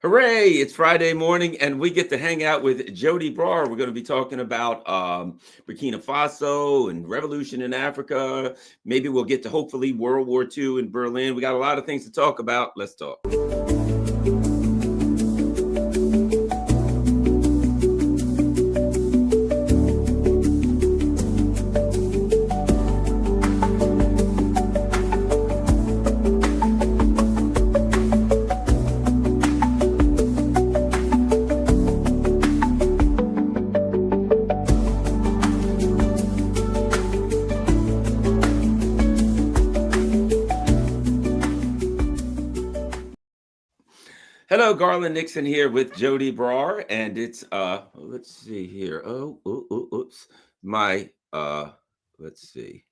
Hooray! It's Friday morning, and we get to hang out with Joti Brar. We're going to be talking about Burkina Faso and revolution in Africa. Maybe we'll get to hopefully World War II in Berlin. We got a lot of things to talk about. Let's talk. Hello, Garland Nixon here with Joti Brar, and it's let's see here. Oops, my let's see.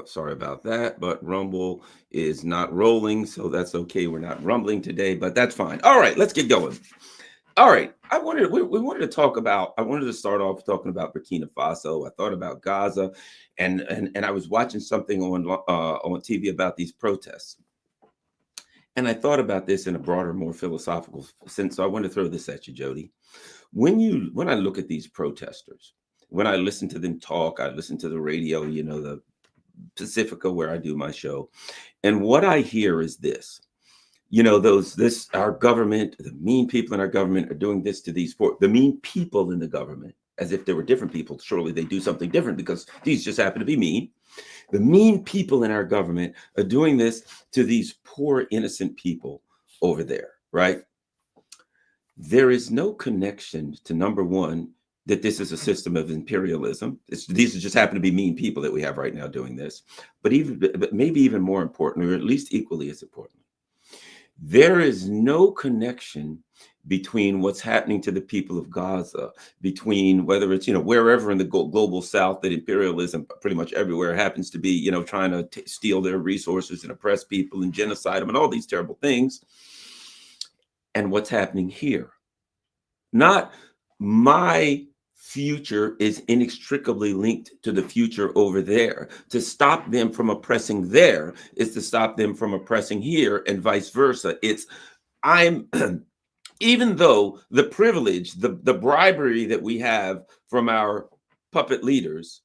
Sorry about that, but Rumble is not rolling, so that's okay. We're not rumbling today, but that's fine. All right, let's get going. All right, we wanted to talk about. I wanted to start off talking about Burkina Faso. I thought about Gaza, and I was watching something on TV about these protests. And I thought about this in a broader, more philosophical sense. So I want to throw this at you, Joti. When I look at these protesters, when I listen to them talk, I listen to the radio, the Pacifica where I do my show. And what I hear is this. Our government, the mean people in our government are doing this to these poor, the mean people in the government, as if there were different people. Surely they do something different because these just happen to be mean. The mean people in our government are doing this to these poor, innocent people over there, right? There is no connection to, number one, that this is a system of imperialism. These just happen to be mean people that we have right now doing this. But maybe even more important, or at least equally as important, there is no connection between what's happening to the people of Gaza, between whether it's, wherever in the global south that imperialism pretty much everywhere happens to be, trying to steal their resources and oppress people and genocide them and all these terrible things, and what's happening here. Not my future is inextricably linked to the future over there. To stop them from oppressing there is to stop them from oppressing here, and vice versa. Even though the privilege, the bribery that we have from our puppet leaders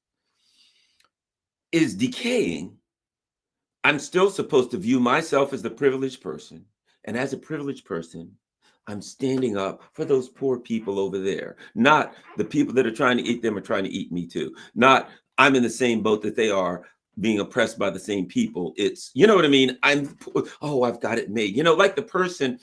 is decaying, I'm still supposed to view myself as the privileged person. And as a privileged person, I'm standing up for those poor people over there. Not the people that are trying to eat them are trying to eat me too. Not I'm in the same boat that they are, being oppressed by the same people. It's, you know what I mean? I've got it made. Like the person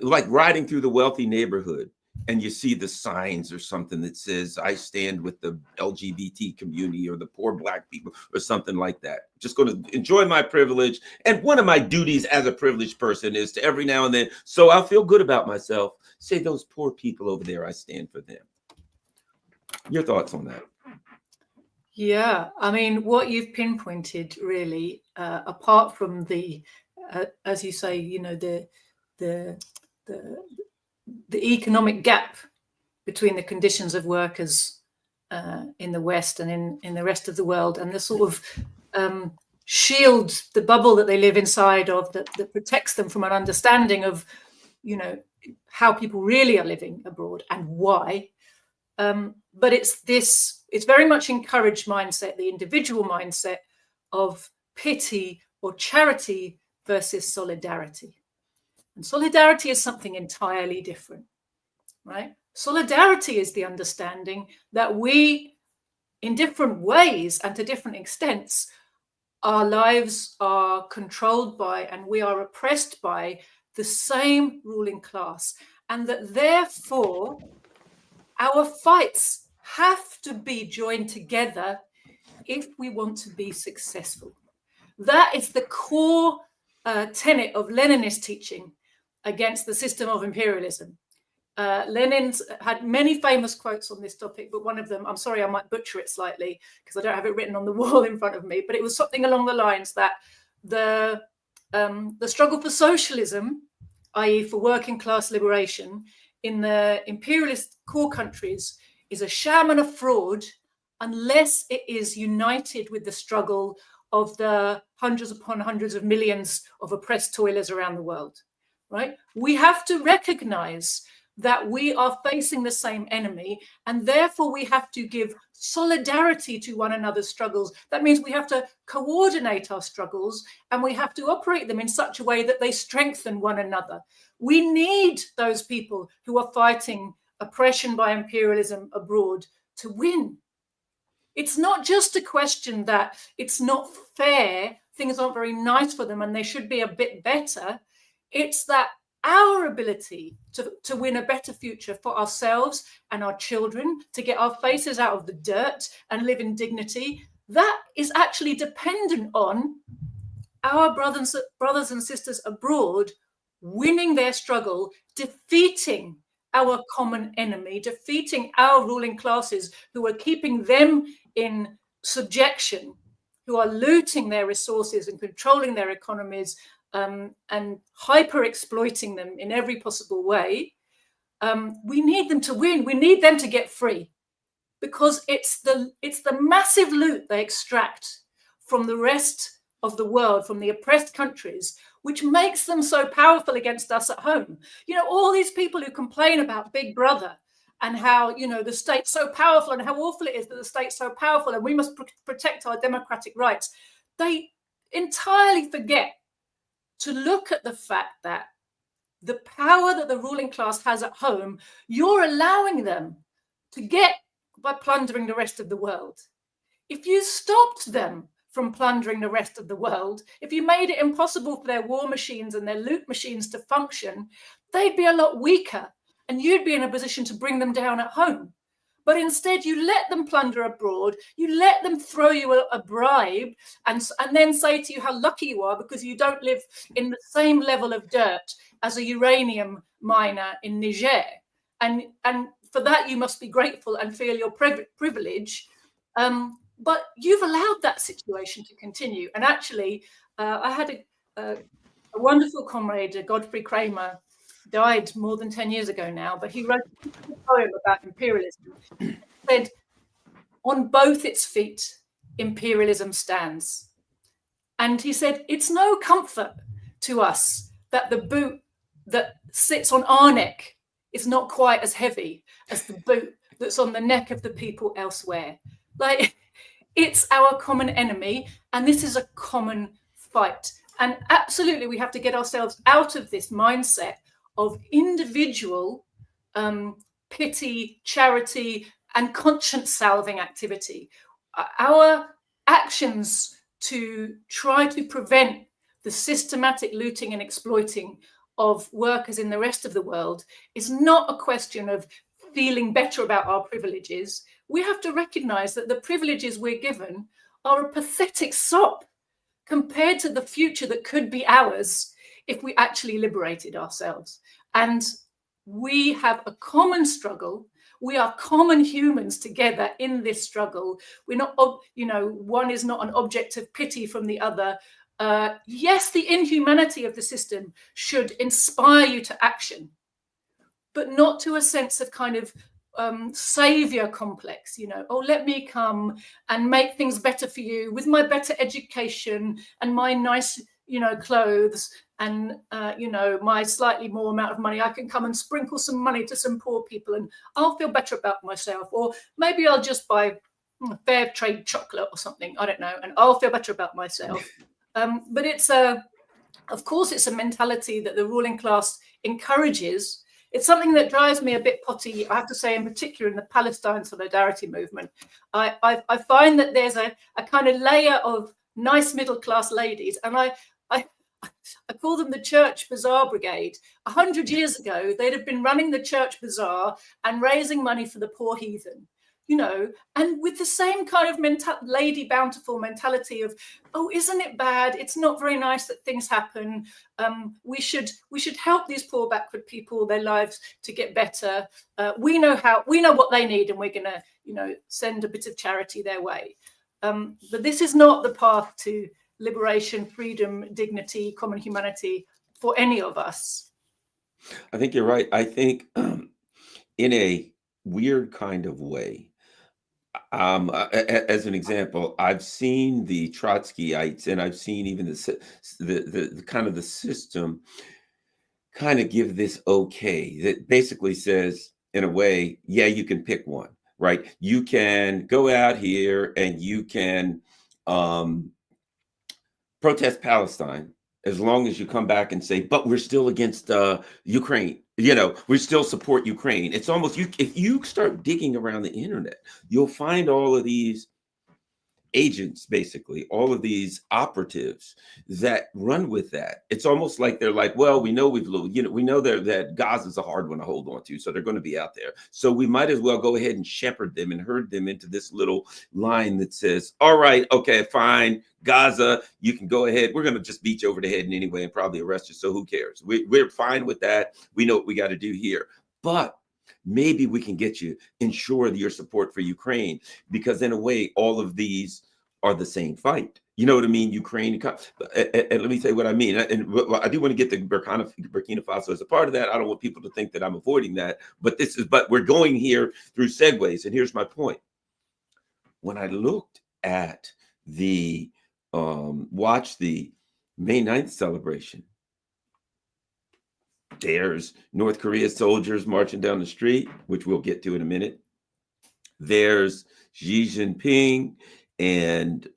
like riding through the wealthy neighborhood, and you see the signs or something that says, I stand with the LGBT community or the poor Black people or something like that. Just going to enjoy my privilege. And one of my duties as a privileged person is to every now and then, so I'll feel good about myself, say those poor people over there, I stand for them. Your thoughts on that? Yeah, I mean, what you've pinpointed really, apart from the, as you say, the economic gap between the conditions of workers in the West and in the rest of the world, and the sort of shield, the bubble that they live inside of that protects them from an understanding of, how people really are living abroad and why. But it's very much encouraged mindset, the individual mindset of pity or charity versus solidarity. And solidarity is something entirely different, right? Solidarity is the understanding that we, in different ways and to different extents, our lives are controlled by and we are oppressed by the same ruling class, and that therefore our fights have to be joined together if we want to be successful. That is the core tenet of Leninist teaching against the system of imperialism. Lenin's had many famous quotes on this topic, but one of them, I'm sorry, I might butcher it slightly because I don't have it written on the wall in front of me, but it was something along the lines that the struggle for socialism, i.e. for working class liberation, in the imperialist core countries is a sham and a fraud unless it is united with the struggle of the hundreds upon hundreds of millions of oppressed toilers around the world. right? We have to recognize that we are facing the same enemy, and therefore we have to give solidarity to one another's struggles. That means we have to coordinate our struggles, and we have to operate them in such a way that they strengthen one another. We need those people who are fighting oppression by imperialism abroad to win. It's not just a question that it's not fair, things aren't very nice for them and they should be a bit better. It's that our ability to win a better future for ourselves and our children, to get our faces out of the dirt and live in dignity, that is actually dependent on our brothers and sisters abroad winning their struggle, defeating our common enemy, defeating our ruling classes who are keeping them in subjection, who are looting their resources and controlling their economies, and hyper exploiting them in every possible way. We need them to win. We need them to get free, because it's the massive loot they extract from the rest of the world, from the oppressed countries, which makes them so powerful against us at home. You know, all these people who complain about Big Brother and how, you know, the state's so powerful and how awful it is that the state's so powerful and we must protect our democratic rights, they entirely forget to look at the fact that the power that the ruling class has at home, you're allowing them to get by plundering the rest of the world. If you stopped them from plundering the rest of the world, if you made it impossible for their war machines and their loot machines to function, they'd be a lot weaker and you'd be in a position to bring them down at home. But instead, you let them plunder abroad, you let them throw you a bribe and then say to you how lucky you are because you don't live in the same level of dirt as a uranium miner in Niger. And for that, you must be grateful and feel your privilege. But you've allowed that situation to continue. And actually, I had a wonderful comrade, Godfrey Kramer, died more than 10 years ago now, but he wrote a poem about imperialism. He said, "On both its feet, imperialism stands." And he said, it's no comfort to us that the boot that sits on our neck is not quite as heavy as the boot that's on the neck of the people elsewhere. Like, it's our common enemy, and this is a common fight. And absolutely, we have to get ourselves out of this mindset of individual pity, charity, and conscience salving activity. Our actions to try to prevent the systematic looting and exploiting of workers in the rest of the world is not a question of feeling better about our privileges. We have to recognize that the privileges we're given are a pathetic sop compared to the future that could be ours if we actually liberated ourselves. And we have a common struggle. We are common humans together in this struggle. We're not, you know, one is not an object of pity from the other. Yes, the inhumanity of the system should inspire you to action, but not to a sense of kind of savior complex, you know, oh, let me come and make things better for you with my better education and my nice, you know, clothes and, you know, my slightly more amount of money. I can come and sprinkle some money to some poor people and I'll feel better about myself. Or maybe I'll just buy fair trade chocolate or something, I don't know, and I'll feel better about myself. But it's of course, it's a mentality that the ruling class encourages. It's something that drives me a bit potty, I have to say, in particular in the Palestine solidarity movement. I find that there's a kind of layer of nice middle-class ladies, and I call them the Church Bazaar Brigade. 100 years ago, they'd have been running the church bazaar and raising money for the poor heathen, you know, and with the same kind of lady bountiful mentality of, oh, isn't it bad? It's not very nice that things happen. We should help these poor backward people, their lives to get better. We know what they need, and we're going to, you know, send a bit of charity their way. But this is not the path to liberation, freedom, dignity, common humanity for any of us. I think you're right. I think in a weird kind of way, as an example, I've seen the Trotskyites, and I've seen even the kind of the system kind of give this okay that basically says, in a way, yeah, you can pick one, right? You can go out here and you can protest Palestine as long as you come back and say, but we're still against Ukraine. You know, we still support Ukraine. It's almost you. If you start digging around the internet, you'll find all of these agents, basically all of these operatives that run with that. It's almost like they're like, well, we know we know that Gaza's a hard one to hold on to, so they're going to be out there, so we might as well go ahead and shepherd them and herd them into this little line that says, all right, okay, fine, Gaza, you can go ahead, we're going to just beat you over the head in any way and probably arrest you, so who cares? We're fine with that. We know what we got to do here, but maybe we can get you, ensure your support for Ukraine, because in a way, all of these are the same fight. You know what I mean? Ukraine, and let me tell you what I mean. And I do want to get the Burkina Faso as a part of that. I don't want people to think that I'm avoiding that, but we're going here through segues. And here's my point. When I looked at watched the May 9th celebration, there's North Korea soldiers marching down the street, which we'll get to in a minute. There's Xi Jinping and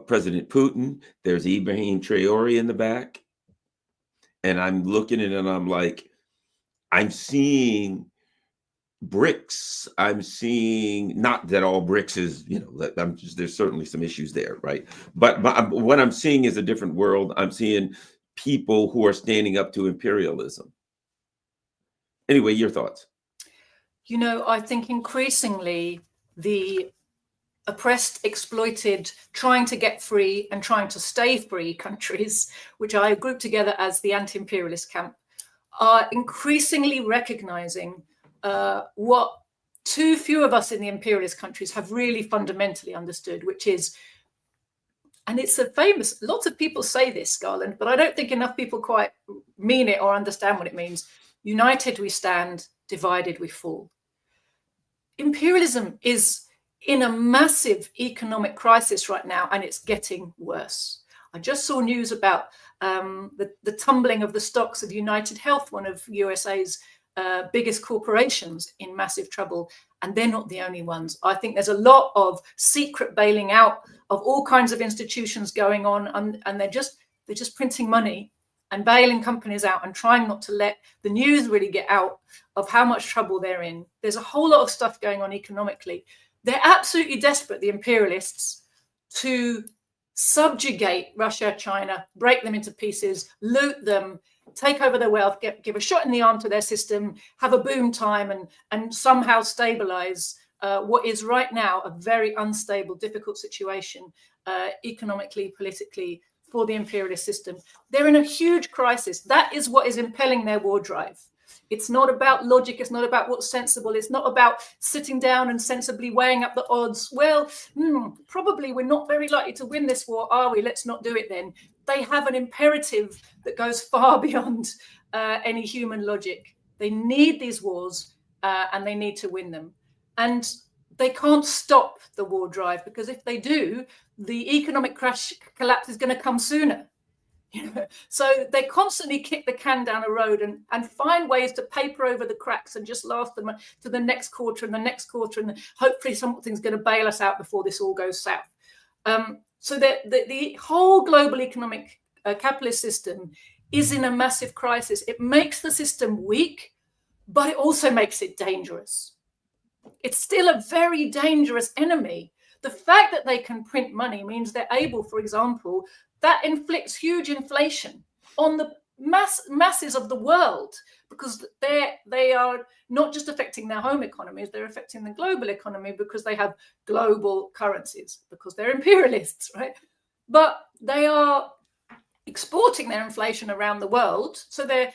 President Putin. There's Ibrahim Traore in the back. And I'm looking at it and I'm like, I'm seeing bricks. I'm seeing, not that all bricks is, there's certainly some issues there, right? But what I'm seeing is a different world. I'm seeing people who are standing up to imperialism. Anyway, your thoughts? I think increasingly the oppressed, exploited, trying to get free and trying to stay free countries, which I group together as the anti-imperialist camp, are increasingly recognizing what too few of us in the imperialist countries have really fundamentally understood, which is, and it's a famous, lots of people say this, Garland, but I don't think enough people quite mean it or understand what it means. United we stand, divided we fall. Imperialism is in a massive economic crisis right now, and it's getting worse. I just saw news about the tumbling of the stocks of United Health, one of USA's biggest corporations, in massive trouble, and they're not the only ones. I think there's a lot of secret bailing out of all kinds of institutions going on, and they're just printing money and bailing companies out and trying not to let the news really get out of how much trouble they're in. There's a whole lot of stuff going on economically. They're absolutely desperate, the imperialists, to subjugate Russia, China, break them into pieces, loot them, take over their wealth, give a shot in the arm to their system, have a boom time, and somehow stabilize what is right now a very unstable, difficult situation economically, politically, for the imperialist system. They're in a huge crisis. That is what is impelling their war drive. It's not about logic. It's not about what's sensible. It's not about sitting down and sensibly weighing up the odds. Well, probably we're not very likely to win this war, are we? Let's not do it then. They have an imperative that goes far beyond any human logic. They need these wars and they need to win them. And they can't stop the war drive, because if they do, the economic collapse is going to come sooner. So they constantly kick the can down a road and find ways to paper over the cracks and just last them to the next quarter and the next quarter, and hopefully something's going to bail us out before this all goes south. So the whole global economic capitalist system is in a massive crisis. It makes the system weak, but it also makes it dangerous. It's still a very dangerous enemy. The fact that they can print money means they're able, for example, that inflicts huge inflation on the masses of the world, because they are not just affecting their home economies, they're affecting the global economy because they have global currencies, because they're imperialists, right? But they are exporting their inflation around the world, so they're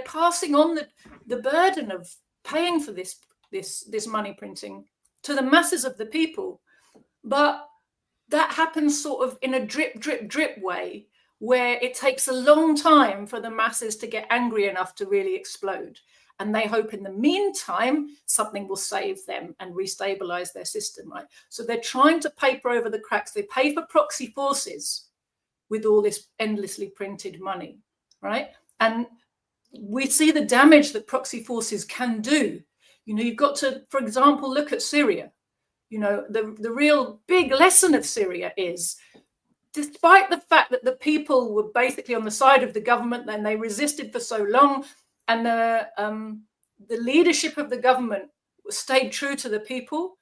passing on the burden of paying for this money printing to the masses of the people. But that happens sort of in a drip, drip, drip way, where it takes a long time for the masses to get angry enough to really explode. And they hope in the meantime, something will save them and restabilize their system, right? So they're trying to paper over the cracks. They pay for proxy forces with all this endlessly printed money. right? And we see the damage that proxy forces can do. You've got to, for example, look at Syria. The real big lesson of Syria is, despite the fact that the people were basically on the side of the government and they resisted for so long, and the leadership of the government stayed true to the people,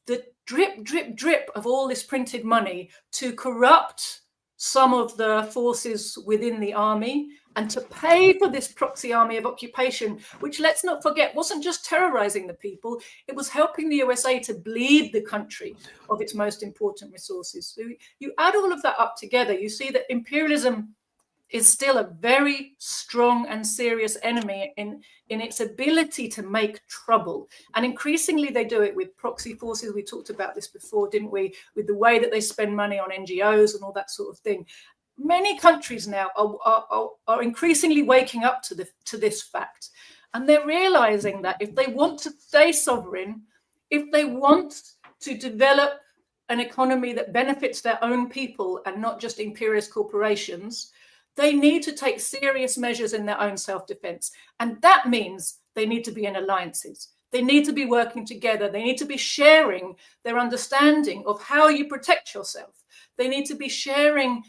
the drip, drip, drip of all this printed money to corrupt some of the forces within the army and to pay for this proxy army of occupation, which, let's not forget, wasn't just terrorizing the people, it was helping the USA to bleed the country of its most important resources. So you add all of that up together, you see that imperialism is still a very strong and serious enemy in its ability to make trouble. And increasingly they do it with proxy forces. We talked about this before, didn't we? With the way that they spend money on NGOs and all that sort of thing. Many countries now are increasingly waking up to this fact. And they're realizing that if they want to stay sovereign, if they want to develop an economy that benefits their own people and not just imperialist corporations, they need to take serious measures in their own self-defense. And that means they need to be in alliances. They need to be working together. They need to be sharing their understanding of how you protect yourself. They need to be sharing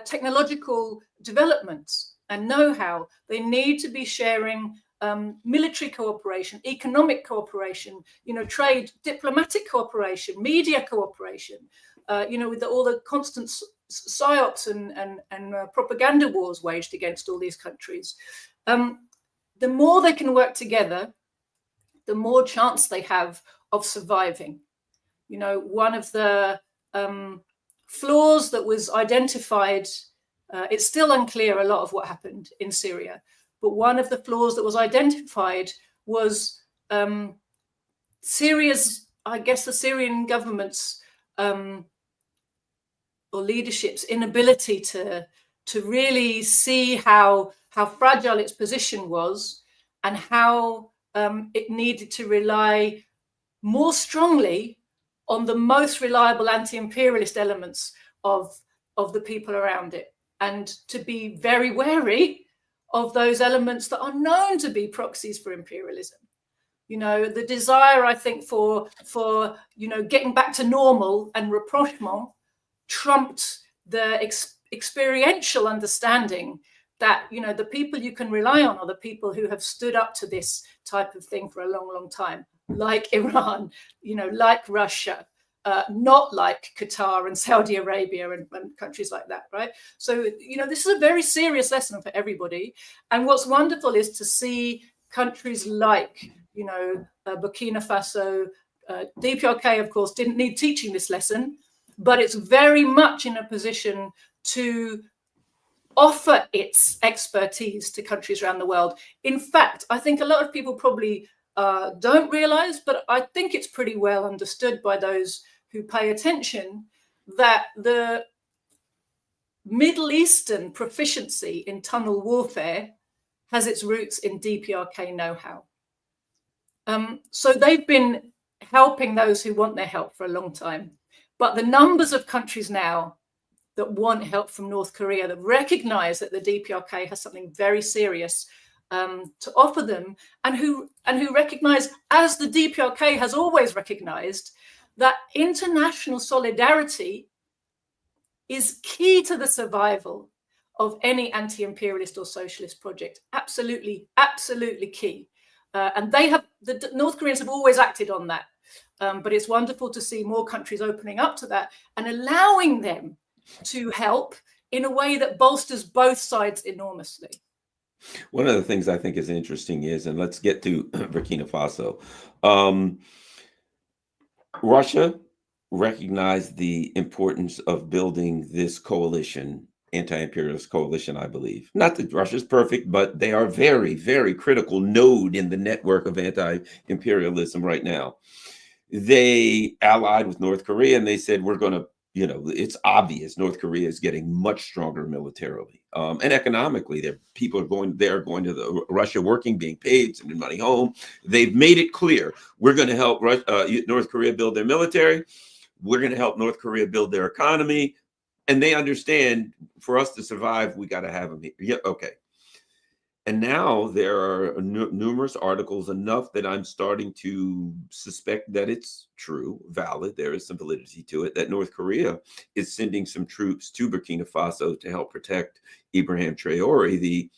technological developments and know-how. They need to be sharing military cooperation, economic cooperation, trade, diplomatic cooperation, media cooperation, with all the constant psyops and propaganda wars waged against all these countries. The more they can work together, the more chance they have of surviving. One of the flaws that was identified, it's still unclear a lot of what happened in Syria, but one of the flaws that was identified was Syria's, I guess the Syrian government's or leadership's inability to really see how fragile its position was and how it needed to rely more strongly on the most reliable anti-imperialist elements of the people around it, and to be very wary of those elements that are known to be proxies for imperialism. The desire, I think, for getting back to normal and rapprochement trumped the experiential understanding that the people you can rely on are the people who have stood up to this type of thing for a long, long time, like Iran, like Russia, not like Qatar and Saudi Arabia and countries like that, right? So this is a very serious lesson for everybody. And what's wonderful is to see countries like Burkina Faso, DPRK, of course, didn't need teaching this lesson, but it's very much in a position to offer its expertise to countries around the world. In fact, I think a lot of people probably don't realize, but I think it's pretty well understood by those who pay attention, that the Middle Eastern proficiency in tunnel warfare has its roots in DPRK know-how. So they've been helping those who want their help for a long time. But the numbers of countries now that want help from North Korea, that recognize that the DPRK has something very serious to offer them, and who recognize, as the DPRK has always recognized, that international solidarity is key to the survival of any anti-imperialist or socialist project. Absolutely, absolutely key. And the North Koreans have always acted on that. But it's wonderful to see more countries opening up to that and allowing them to help in a way that bolsters both sides enormously. One of the things I think is interesting is, and let's get to Burkina Faso. Russia recognized the importance of building this coalition, anti-imperialist coalition, I believe. Not that Russia's perfect, but they are very, very critical node in the network of anti-imperialism right now. They allied with North Korea, and they said, we're going to, it's obvious North Korea is getting much stronger militarily and economically. People are going to Russia, working, being paid, sending money home. They've made it clear, we're going to help North Korea build their military. We're going to help North Korea build their economy. And they understand, for us to survive, we got to have them here. Yeah, okay. And now there are numerous articles, enough that I'm starting to suspect that it's true, valid. There is some validity to it, that North Korea is sending some troops to Burkina Faso to help protect Ibrahim Traore, the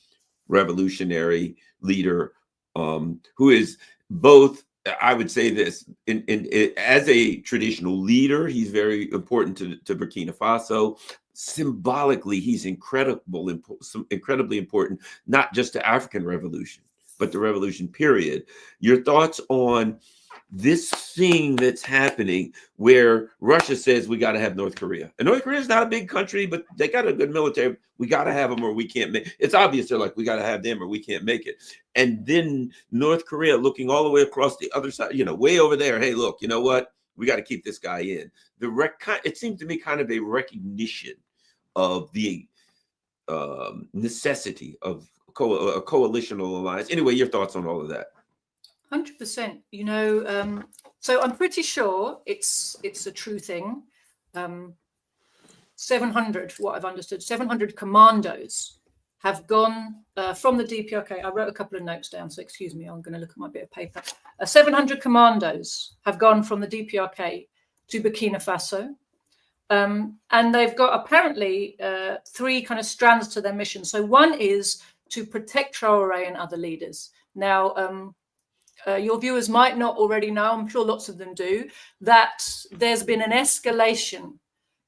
revolutionary leader, who is both. I would say this as a traditional leader, he's very important to Burkina Faso. Symbolically, he's incredibly important, not just to African revolution, but the revolution period. Your thoughts on this thing that's happening where Russia says we got to have North Korea, and North Korea is not a big country, but they got a good military. We got to have them or we can't make. It's obvious they're like, we got to have them or we can't make it. And then North Korea looking all the way across the other side, way over there. Hey, look, you know what? We got to keep this guy in. It seems to me kind of a recognition of the necessity of a coalitional alliance. Anyway, your thoughts on all of that? 100%. So I'm pretty sure it's a true thing. 700, what I've understood, 700 commandos have gone from the DPRK. I wrote a couple of notes down, so excuse me, I'm going to look at my bit of paper. 700 commandos have gone from the DPRK to Burkina Faso. And they've got apparently 3 kind of strands to their mission. So one is to protect Traore and other leaders. Now, your viewers might not already know, I'm sure lots of them do, that there's been an escalation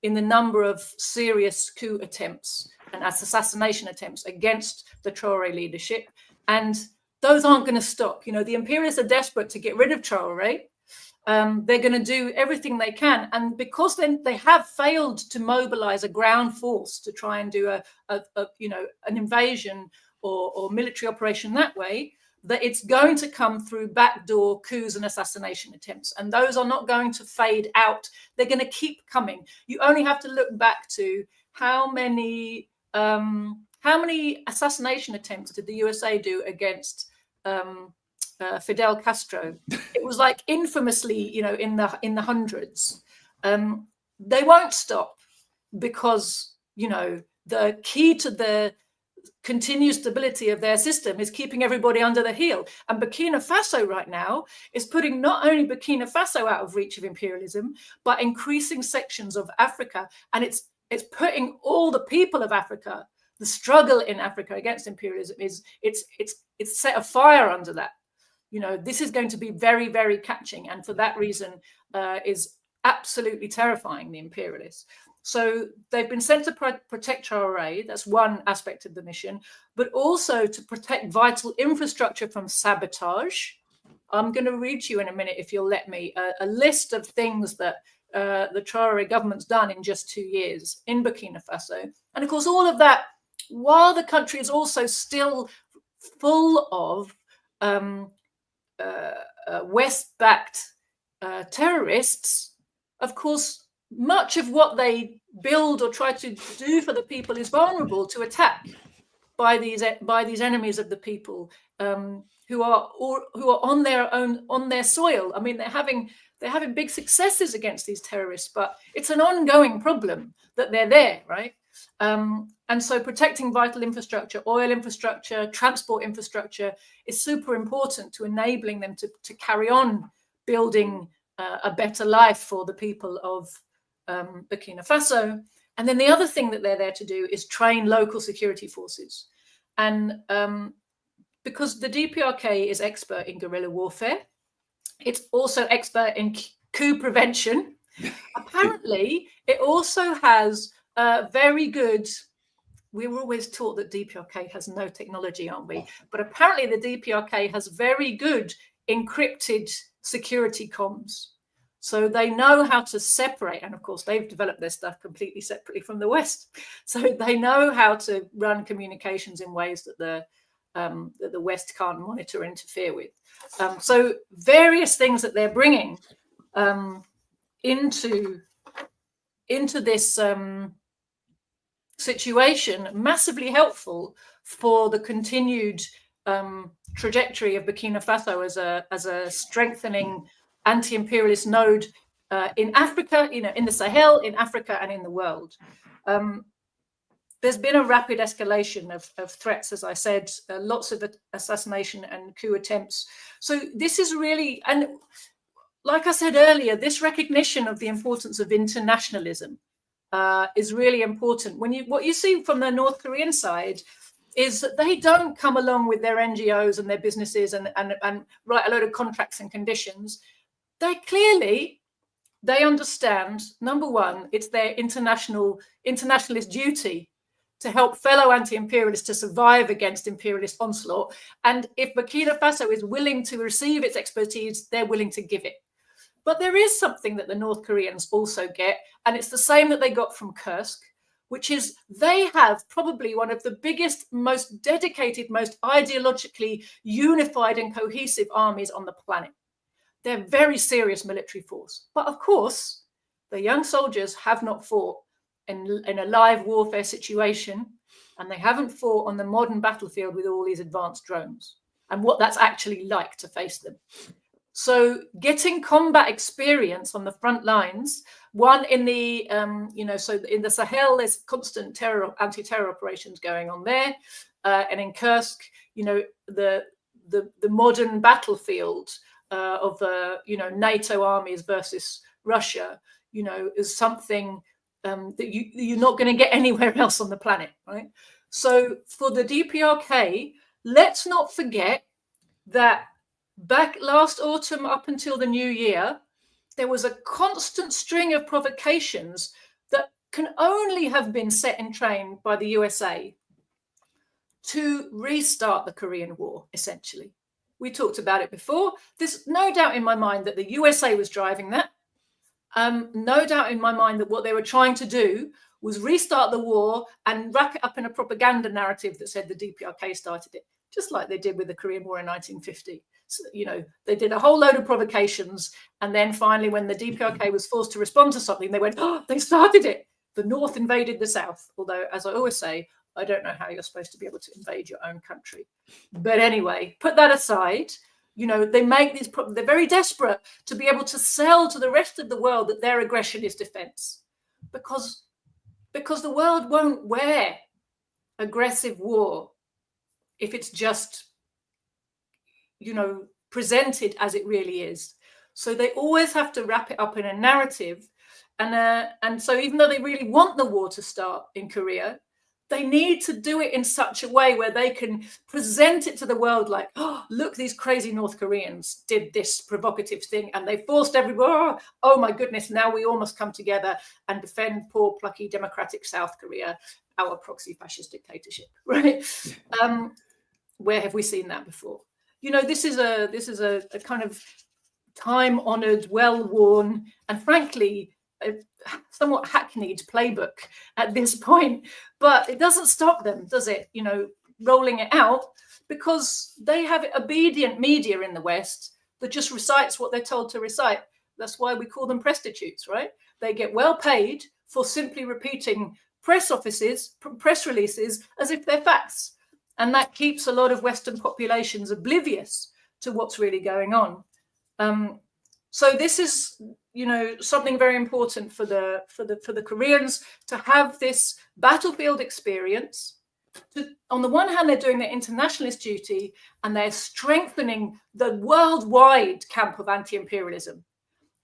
in the number of serious coup attempts and assassination attempts against the Traore leadership. And those aren't going to stop. The imperialists are desperate to get rid of Traore. They're going to do everything they can. And because then they have failed to mobilize a ground force to try and do an invasion or military operation that way, that it's going to come through backdoor coups and assassination attempts. And those are not going to fade out. They're going to keep coming. You only have to look back to how many assassination attempts did the USA do against Fidel Castro? It was like infamously, in the hundreds. They won't stop because, the key to the continued stability of their system is keeping everybody under the heel. And Burkina Faso right now is putting not only Burkina Faso out of reach of imperialism, but increasing sections of Africa. And it's putting all the people of Africa, the struggle in Africa against imperialism it's set a fire under that. This is going to be very, very catching. And for that reason is absolutely terrifying the imperialists. So they've been sent to protect Traore. That's one aspect of the mission, but also to protect vital infrastructure from sabotage. I'm going to read to you in a minute, if you'll let me, a list of things that the Traore government's done in just 2 years in Burkina Faso. And of course, all of that, while the country is also still full of West-backed terrorists, of course, much of what they build or try to do for the people is vulnerable to attack by these enemies of the people who are on their soil. I mean, they're having big successes against these terrorists, but it's an ongoing problem that they're there, right? And so protecting vital infrastructure, oil infrastructure, transport infrastructure is super important to enabling them to carry on building a better life for the people of Burkina Faso. And then the other thing that they're there to do is train local security forces. And because the DPRK is expert in guerrilla warfare, it's also expert in coup prevention. Apparently, it also has very good. We were always taught that DPRK has no technology, aren't we? But apparently the DPRK has very good encrypted security comms. So they know how to separate. And of course, they've developed their stuff completely separately from the West. So they know how to run communications in ways that the West can't monitor or interfere with. So various things that they're bringing into this situation, massively helpful for the continued trajectory of Burkina Faso as a strengthening anti-imperialist node in Africa, in the Sahel, in Africa, and in the world. there's been a rapid escalation of threats, as I said, lots of assassination and coup attempts. So this is really, and like I said earlier, this recognition of the importance of internationalism is really important. What you see from the North Korean side is that they don't come along with their NGOs and their businesses and write a load of contracts and conditions. They understand, number one, it's their internationalist duty to help fellow anti-imperialists to survive against imperialist onslaught. And if Burkina Faso is willing to receive its expertise, they're willing to give it. But there is something that the North Koreans also get, and it's the same that they got from Kursk, which is they have probably one of the biggest, most dedicated, most ideologically unified and cohesive armies on the planet. They're a very serious military force. But of course, the young soldiers have not fought in a live warfare situation, and they haven't fought on the modern battlefield with all these advanced drones and what that's actually like to face them. So getting combat experience on the front lines, one in the, so in the Sahel, there's constant anti-terror operations going on there. And in Kursk, the modern battlefield of NATO armies versus Russia, is something that you're not going to get anywhere else on the planet, right? So for the DPRK, let's not forget that back last autumn up until the new year, there was a constant string of provocations that can only have been set in train by the USA to restart the Korean War, essentially. We talked about it before. There's no doubt in my mind that the USA was driving that. No doubt in my mind that what they were trying to do was restart the war and wrap it up in a propaganda narrative that said the DPRK started it, just like they did with the Korean War in 1950. So, they did a whole load of provocations. And then finally, when the DPRK was forced to respond to something, they went, oh, they started it. The North invaded the South. Although, as I always say, I don't know how you're supposed to be able to invade your own country. But anyway, put that aside. They make these, they're very desperate to be able to sell to the rest of the world that their aggression is defense. Because the world won't wear aggressive war if it's just, presented as it really is. So they always have to wrap it up in a narrative. And so even though they really want the war to start in Korea, they need to do it in such a way where they can present it to the world like, oh, look, these crazy North Koreans did this provocative thing and they forced everyone, oh my goodness, now we all must come together and defend poor, plucky, democratic South Korea, our proxy fascist dictatorship, right? Where have we seen that before? This is a kind of time-honored, well-worn, and frankly, a somewhat hackneyed playbook at this point, but it doesn't stop them, does it? Rolling it out, because they have obedient media in the West that just recites what they're told to recite. That's why we call them prostitutes, right? They get well paid for simply repeating press releases as if they're facts. And that keeps a lot of Western populations oblivious to what's really going on. So this is, something very important for the Koreans to have this battlefield experience. On the one hand, they're doing their internationalist duty and they're strengthening the worldwide camp of anti-imperialism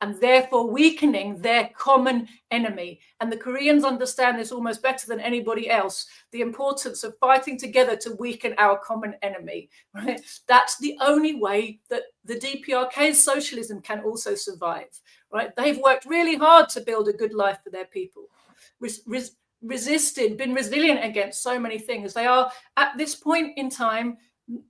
and therefore weakening their common enemy. And the Koreans understand this almost better than anybody else, the importance of fighting together to weaken our common enemy, right? That's the only way that the DPRK's socialism can also survive, right? They've worked really hard to build a good life for their people, been resilient against so many things. They are, at this point in time,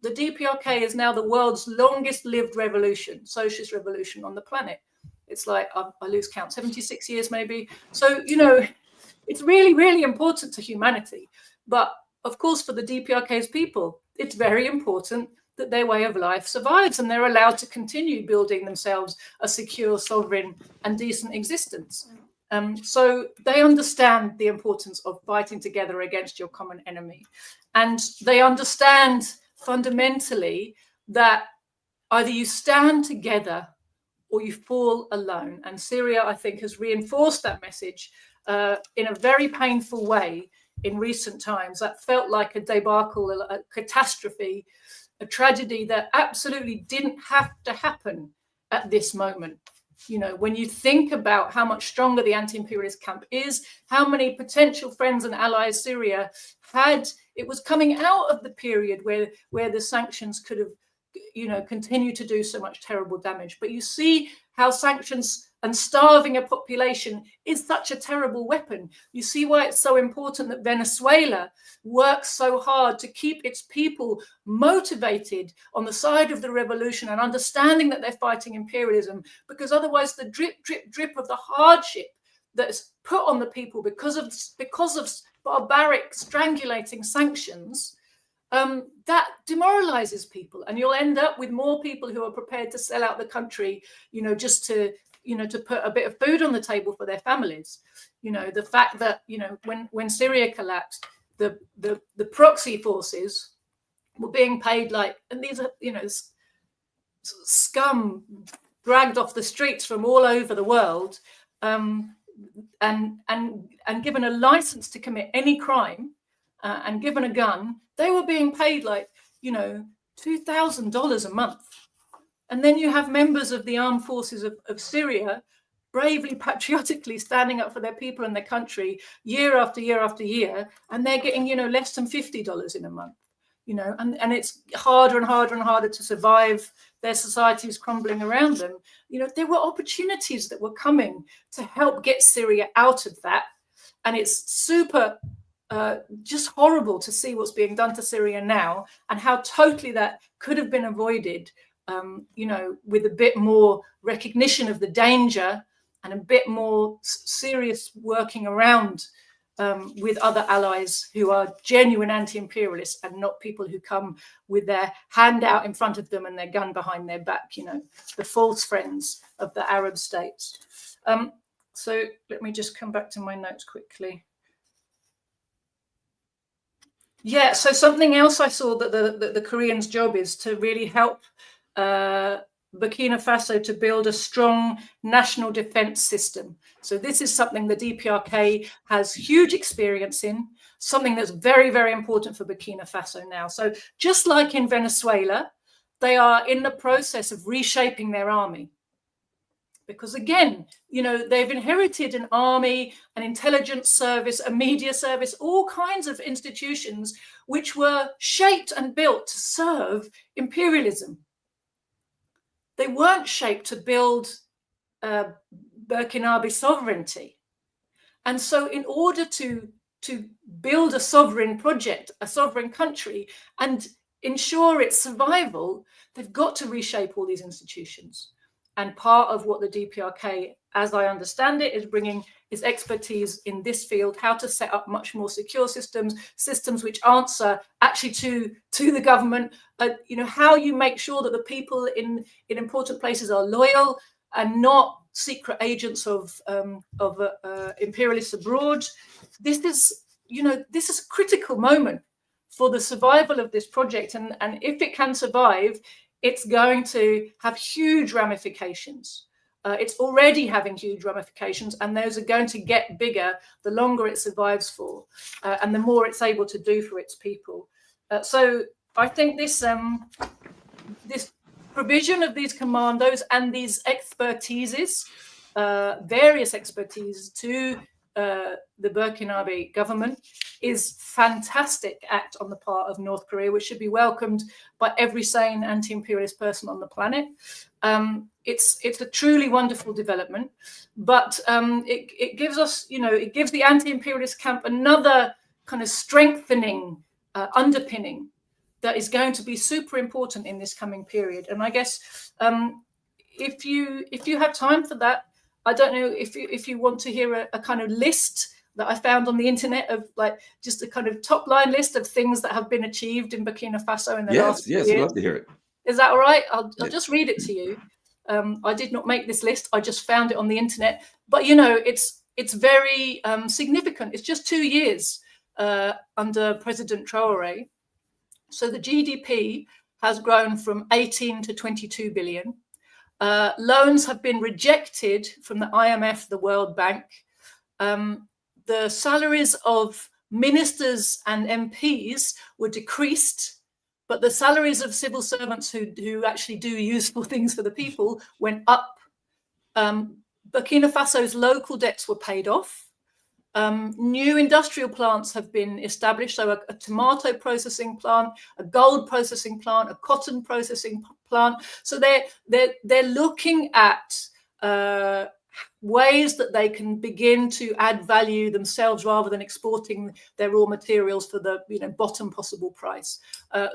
the DPRK is now the world's longest lived revolution, socialist revolution on the planet. It's like, I lose count, 76 years maybe. So, it's really, really important to humanity. But of course, for the DPRK's people, it's very important that their way of life survives and they're allowed to continue building themselves a secure, sovereign and decent existence. So they understand the importance of fighting together against your common enemy. And they understand fundamentally that either you stand together or you fall alone. And Syria, I think, has reinforced that message in a very painful way in recent times that felt like a debacle, a catastrophe, a tragedy that absolutely didn't have to happen at this moment. You know, when you think about how much stronger the anti-imperialist camp is, how many potential friends and allies Syria had, it was coming out of the period where the sanctions could have, you know, continued to do so much terrible damage. But you see how sanctions and starving a population is such a terrible weapon. You see why it's so important that Venezuela works so hard to keep its people motivated on the side of the revolution and understanding that they're fighting imperialism, because otherwise the drip, drip, drip of the hardship that's put on the people because of barbaric, strangulating sanctions, that demoralizes people, and you'll end up with more people who are prepared to sell out the country, you know, just to, you know, to put a bit of food on the table for their families. You know, the fact that, you know, when Syria collapsed, the proxy forces were being paid like, and these are, you know, scum dragged off the streets from all over the world, and given a license to commit any crime, and given a gun, they were being paid like, you know, $2,000 a month. And then you have members of the armed forces of Syria bravely, patriotically standing up for their people and their country year after year after year, and they're getting, you know, less than $50 in a month, you know, and it's harder and harder and harder to survive. Their societies crumbling around them. You know, there were opportunities that were coming to help get Syria out of that. And it's super just horrible to see what's being done to Syria now, and how totally that could have been avoided, you know, with a bit more recognition of the danger and a bit more serious working around with other allies who are genuine anti-imperialists and not people who come with their hand out in front of them and their gun behind their back, you know, the false friends of the Arab states. So let me just come back to my notes quickly. Yeah, so something else I saw that the Koreans' job is to really help Burkina Faso to build a strong national defense system. So this is something the DPRK has huge experience in, something that's very, very important for Burkina Faso now. So just like in Venezuela, they are in the process of reshaping their army. Because again, you know, they've inherited an army, an intelligence service, a media service, all kinds of institutions which were shaped and built to serve imperialism. They weren't shaped to build Burkinabe sovereignty. And so in order to build a sovereign project, a sovereign country, and ensure its survival, they've got to reshape all these institutions. And part of what the DPRK, as I understand it, is bringing is expertise in this field, how to set up much more secure systems which answer actually to the government, you know, how you make sure that the people in important places are loyal and not secret agents of imperialists abroad. This is, you know, this is a critical moment for the survival of this project. And if it can survive, it's going to have huge ramifications. It's already having huge ramifications, and those are going to get bigger the longer it survives for, and the more it's able to do for its people. So I think this provision of these commandos and these expertises, various expertise to the Burkinabe government, is fantastic act on the part of North Korea, which should be welcomed by every sane anti-imperialist person on the planet. It's a truly wonderful development, but it gives us, you know, it gives the anti-imperialist camp another kind of strengthening underpinning that is going to be super important in this coming period. And I guess if you have time for that, I don't know if you want to hear a kind of list that I found on the internet of like just a kind of top line list of things that have been achieved in Burkina Faso in the last year. Yes, I'd love to hear it. Is that all right? I'll just read it to you. I did not make this list. I just found it on the internet. But, you know, it's very significant. It's just 2 years under President Traoré. So the GDP has grown from 18 to 22 billion. Loans have been rejected from the IMF, the World Bank. The salaries of ministers and MPs were decreased, but the salaries of civil servants who actually do useful things for the people went up. Burkina Faso's local debts were paid off. New industrial plants have been established, so a tomato processing plant, a gold processing plant, a cotton processing plant. So they're looking at ways that they can begin to add value themselves rather than exporting their raw materials for the bottom possible price.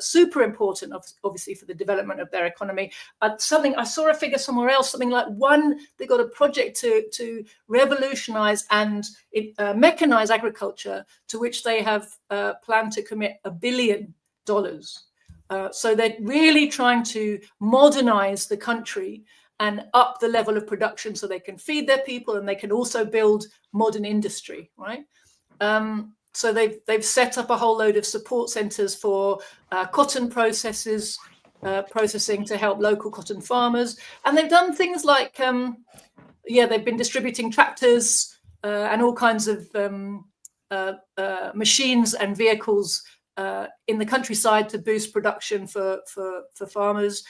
Super important, obviously, for the development of their economy. Something I saw a figure somewhere else, something like they got a project to revolutionize and mechanize agriculture, to which they have planned to commit $1 billion. So they're really trying to modernize the country and up the level of production so they can feed their people and they can also build modern industry, right? So they've set up a whole load of support centers for cotton processing to help local cotton farmers. And they've done things like, they've been distributing tractors and all kinds of machines and vehicles in the countryside to boost production for farmers.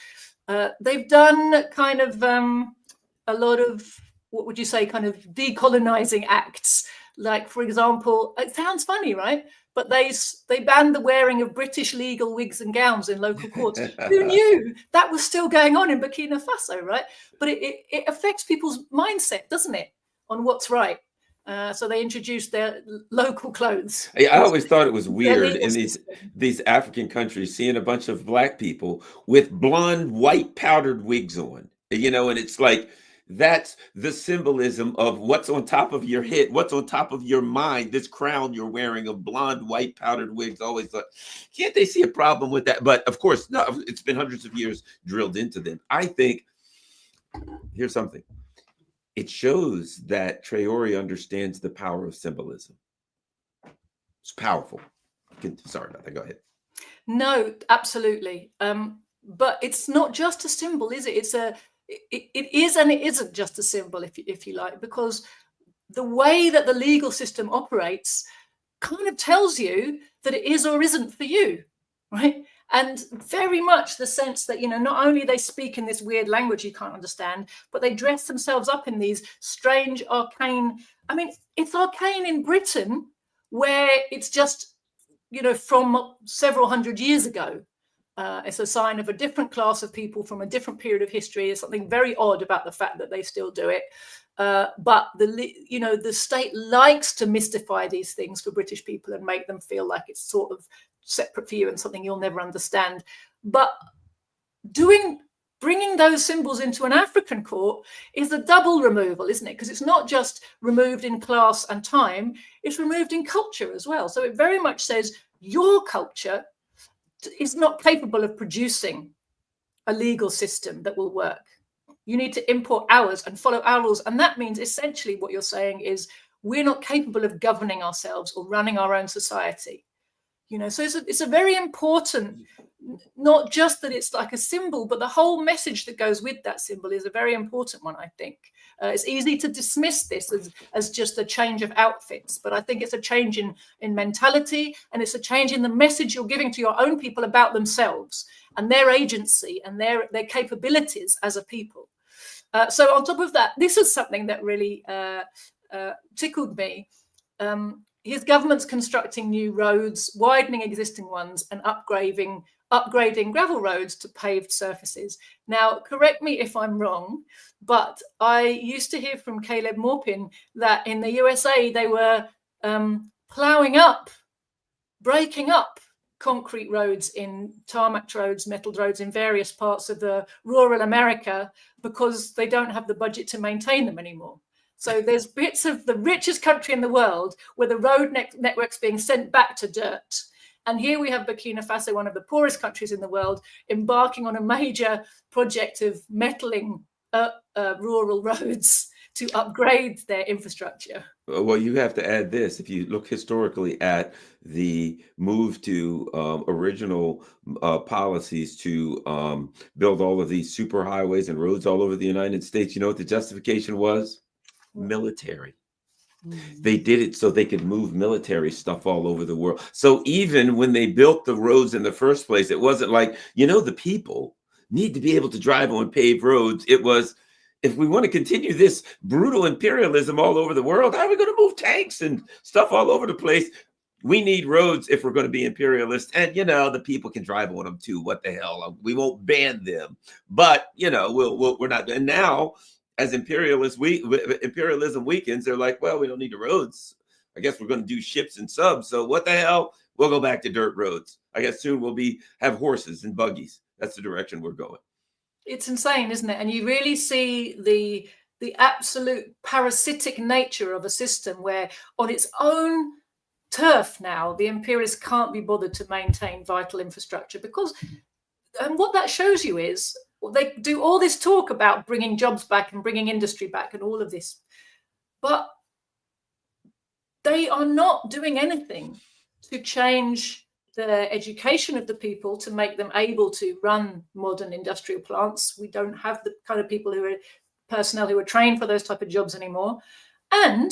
They've done kind of a lot of, what would you say, kind of decolonizing acts. Like, for example, it sounds funny, right? But they banned the wearing of British legal wigs and gowns in local courts. Who knew that was still going on in Burkina Faso, right? But it affects people's mindset, doesn't it, on what's right? So they introduced their local clothes. I always thought it was weird in these African countries, seeing a bunch of Black people with blonde, white powdered wigs on, and it's like, that's the symbolism of what's on top of your head, what's on top of your mind, this crown you're wearing of blonde, white powdered wigs. Always thought, can't they see a problem with that? But of course, no, it's been hundreds of years drilled into them. I think, here's something. It shows that Traore understands the power of symbolism. It's powerful. Sorry about that. Go ahead. No, absolutely. But it's not just a symbol, is it? It is and it isn't just a symbol, if you like, because the way that the legal system operates kind of tells you that it is or isn't for you, right? And very much the sense that, not only they speak in this weird language you can't understand, but they dress themselves up in these strange, arcane. I mean, it's arcane in Britain, where it's just, from several hundred years ago. It's a sign of a different class of people from a different period of history. There's something very odd about the fact that they still do it. But the state likes to mystify these things for British people and make them feel like it's sort of separate for you and something you'll never understand. But bringing those symbols into an African court is a double removal, isn't it? Because it's not just removed in class and time, it's removed in culture as well. So it very much says your culture is not capable of producing a legal system that will work. You need to import ours and follow our rules. And that means essentially what you're saying is we're not capable of governing ourselves or running our own society. So it's a very important, not just that it's like a symbol, but the whole message that goes with that symbol is a very important one, I think. It's easy to dismiss this as just a change of outfits, but I think it's a change in mentality, and it's a change in the message you're giving to your own people about themselves and their agency and their capabilities as a people. So on top of that, this is something that really tickled me. His government's constructing new roads, widening existing ones, and upgrading gravel roads to paved surfaces. Now, correct me if I'm wrong, but I used to hear from Caleb Maupin that in the USA they were ploughing up, breaking up concrete roads in tarmac roads, metal roads in various parts of the rural America because they don't have the budget to maintain them anymore. So there's bits of the richest country in the world where the road network's being sent back to dirt. And here we have Burkina Faso, one of the poorest countries in the world, embarking on a major project of metaling rural roads to upgrade their infrastructure. Well, you have to add this. If you look historically at the move to original policies to build all of these superhighways and roads all over the United States, you know what the justification was? Military. They did it so they could move military stuff all over the world. So even when they built the roads in the first place, it wasn't like, the people need to be able to drive on paved roads. It was, if we want to continue this brutal imperialism all over the world, how are we going to move tanks and stuff all over the place? We need roads if we're going to be imperialist. And, the people can drive on them too. What the hell? We won't ban them. But, we're not. And now, as imperialism weakens, they're like, well, we don't need the roads. I guess we're going to do ships and subs. So what the hell? We'll go back to dirt roads. I guess soon we'll have horses and buggies. That's the direction we're going. It's insane, isn't it? And you really see the absolute parasitic nature of a system where on its own turf now, the imperialists can't be bothered to maintain vital infrastructure because, and what that shows you is, they do all this talk about bringing jobs back and bringing industry back and all of this, but they are not doing anything to change the education of the people to make them able to run modern industrial plants. We don't have the kind of personnel who are trained for those type of jobs anymore. And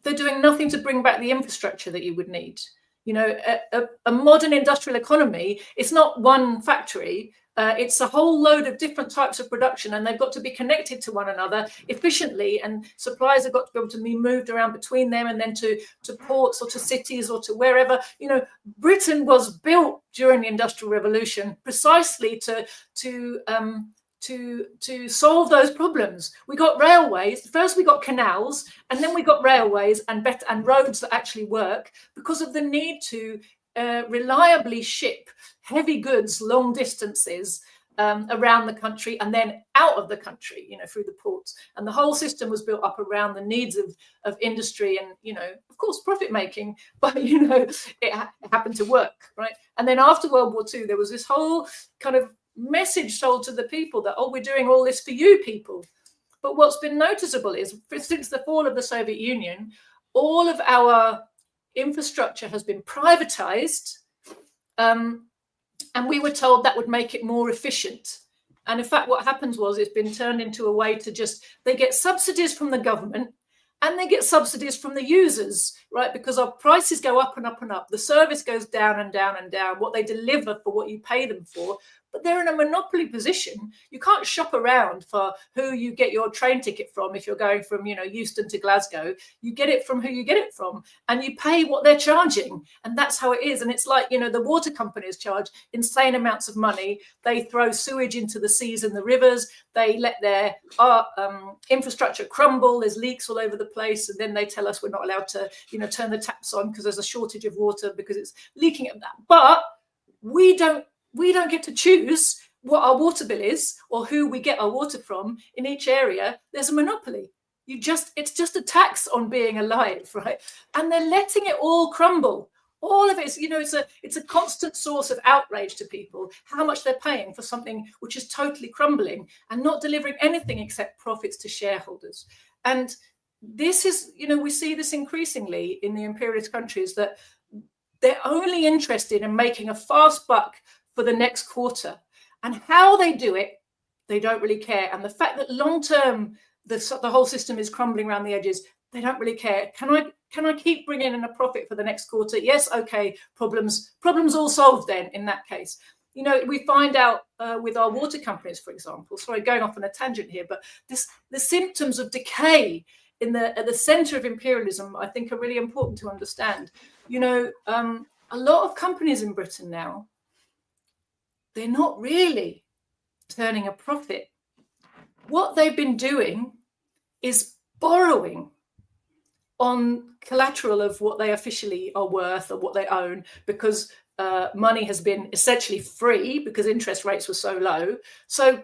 they're doing nothing to bring back the infrastructure that you would need. A modern industrial economy, it's not one factory. It's a whole load of different types of production, and they've got to be connected to one another efficiently, and supplies have got to be able to be moved around between them and then to ports or to cities or to wherever. Britain was built during the Industrial Revolution precisely to solve those problems. We got railways. First we got canals, and then we got railways and roads that actually work because of the need to reliably ship heavy goods long distances around the country and then out of the country, through the ports. And the whole system was built up around the needs of industry and, of course, profit making, but, it happened to work, right? And then after World War II, there was this whole kind of message sold to the people that, we're doing all this for you people. But what's been noticeable is, since the fall of the Soviet Union, all of our infrastructure has been privatized, and we were told that would make it more efficient. And in fact, what happens was it's been turned into a way to they get subsidies from the government and they get subsidies from the users, right? Because our prices go up and up and up. The service goes down and down and down, what they deliver for what you pay them for. But they're in a monopoly position. You can't shop around for who you get your train ticket from if you're going from, Euston to Glasgow. You get it from who you get it from, and you pay what they're charging. And that's how it is. And it's like, the water companies charge insane amounts of money. They throw sewage into the seas and the rivers. They let their infrastructure crumble. There's leaks all over the place. And then they tell us we're not allowed to, turn the taps on because there's a shortage of water because it's leaking at that. But we don't get to choose what our water bill is or who we get our water from in each area. There's a monopoly. It's just a tax on being alive, right? And they're letting it all crumble. All of it is, it's a constant source of outrage to people, how much they're paying for something which is totally crumbling and not delivering anything except profits to shareholders. And this is, we see this increasingly in the imperialist countries, that they're only interested in making a fast buck for the next quarter, and how they do it, they don't really care. And the fact that long term the whole system is crumbling around the edges, they don't really care. Can I keep bringing in a profit for the next quarter? Yes, okay, problems all solved then in that case. We find out with our water companies, for example, sorry, going off on a tangent here, but the symptoms of decay at the center of imperialism, I think, are really important to understand. A lot of companies in Britain now, they're not really turning a profit. What they've been doing is borrowing on collateral of what they officially are worth or what they own, because money has been essentially free because interest rates were so low. So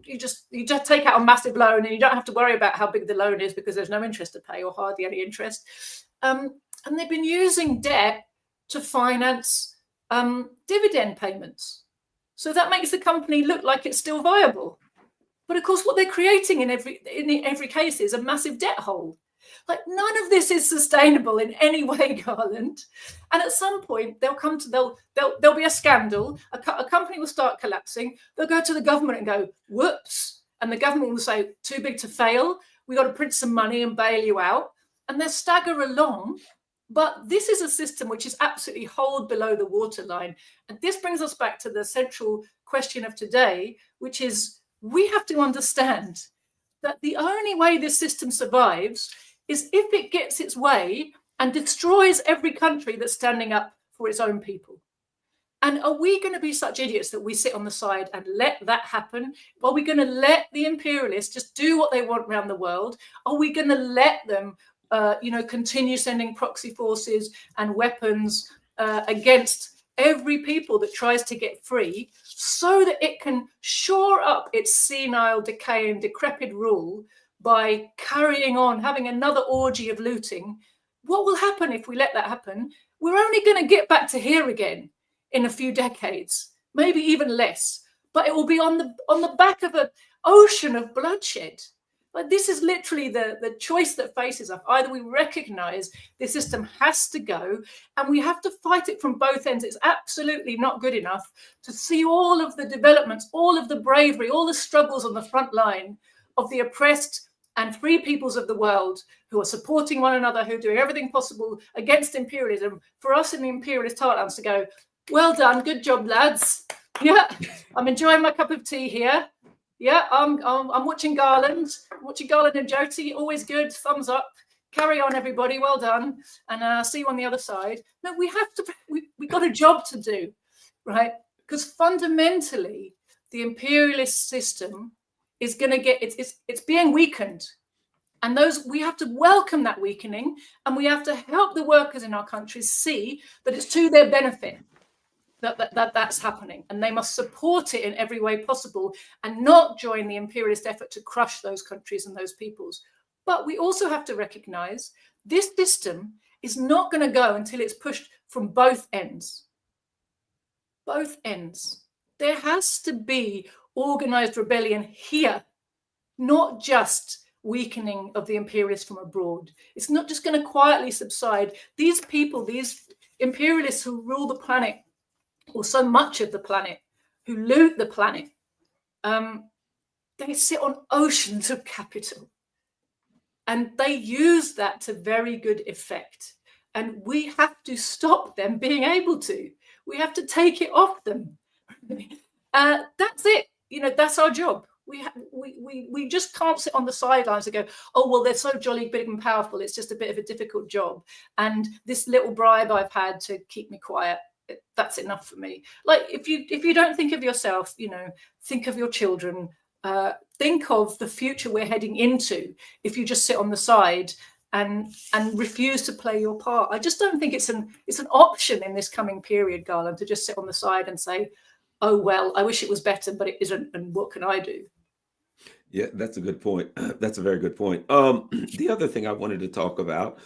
you just take out a massive loan and you don't have to worry about how big the loan is because there's no interest to pay or hardly any interest. And they've been using debt to finance dividend payments. So that makes the company look like it's still viable. But of course, what they're creating in every case is a massive debt hole. Like, none of this is sustainable in any way, Garland. And at some point, there'll be a scandal. A company will start collapsing. They'll go to the government and go, whoops. And the government will say, too big to fail. We got to print some money and bail you out. and they stagger along. But this is a system which is absolutely holed below the waterline. And this brings us back to the central question of today, which is we have to understand that the only way this system survives is if it gets its way and destroys every country that's standing up for its own people. And are we going to be such idiots that we sit on the side and let that happen? Are we going to let the imperialists just do what they want around the world? Are we going to let them continue sending proxy forces and weapons against every people that tries to get free so that it can shore up its senile, decaying, decrepit rule by carrying on, having another orgy of looting? What will happen if we let that happen? We're only going to get back to here again in a few decades, maybe even less, but it will be on the back of an ocean of bloodshed. But this is literally the choice that faces us. Either we recognize the system has to go and we have to fight it from both ends. It's absolutely not good enough to see all of the developments, all of the bravery, all the struggles on the front line of the oppressed and free peoples of the world who are supporting one another, who are doing everything possible against imperialism, for us in the imperialist heartlands to go, well done, good job, lads. Yeah, I'm enjoying my cup of tea here. Yeah, I'm watching Garland, and Joti. Always good. Thumbs up. Carry on, everybody. Well done. And see you on the other side. No, we have to. We got a job to do, right? Because fundamentally, the imperialist system is going to get it's being weakened, and we have to welcome that weakening, and we have to help the workers in our countries see that it's to their benefit. That's happening, and they must support it in every way possible and not join the imperialist effort to crush those countries and those peoples. But we also have to recognize this system is not going to go until it's pushed from both ends. Both ends. There has to be organized rebellion here, not just weakening of the imperialists from abroad. It's not just going to quietly subside. These people, these imperialists who rule the planet, or so much of the planet, who loot the planet, they sit on oceans of capital. And they use that to very good effect. And we have to stop them being able to. We have to take it off them. That's it. That's our job. We just can't sit on the sidelines and go, oh, well, they're so jolly big and powerful. It's just a bit of a difficult job. And this little bribe I've had to keep me quiet, that's enough for me. Like if you don't think of yourself, think of your children, think of the future we're heading into. If you just sit on the side and refuse to play your part, I just don't think it's an option in this coming period, Garland, to just sit on the side and say, oh well, I wish it was better, but it isn't, and what can I do? Yeah, that's a good point. That's a very good point. The other thing I wanted to talk about,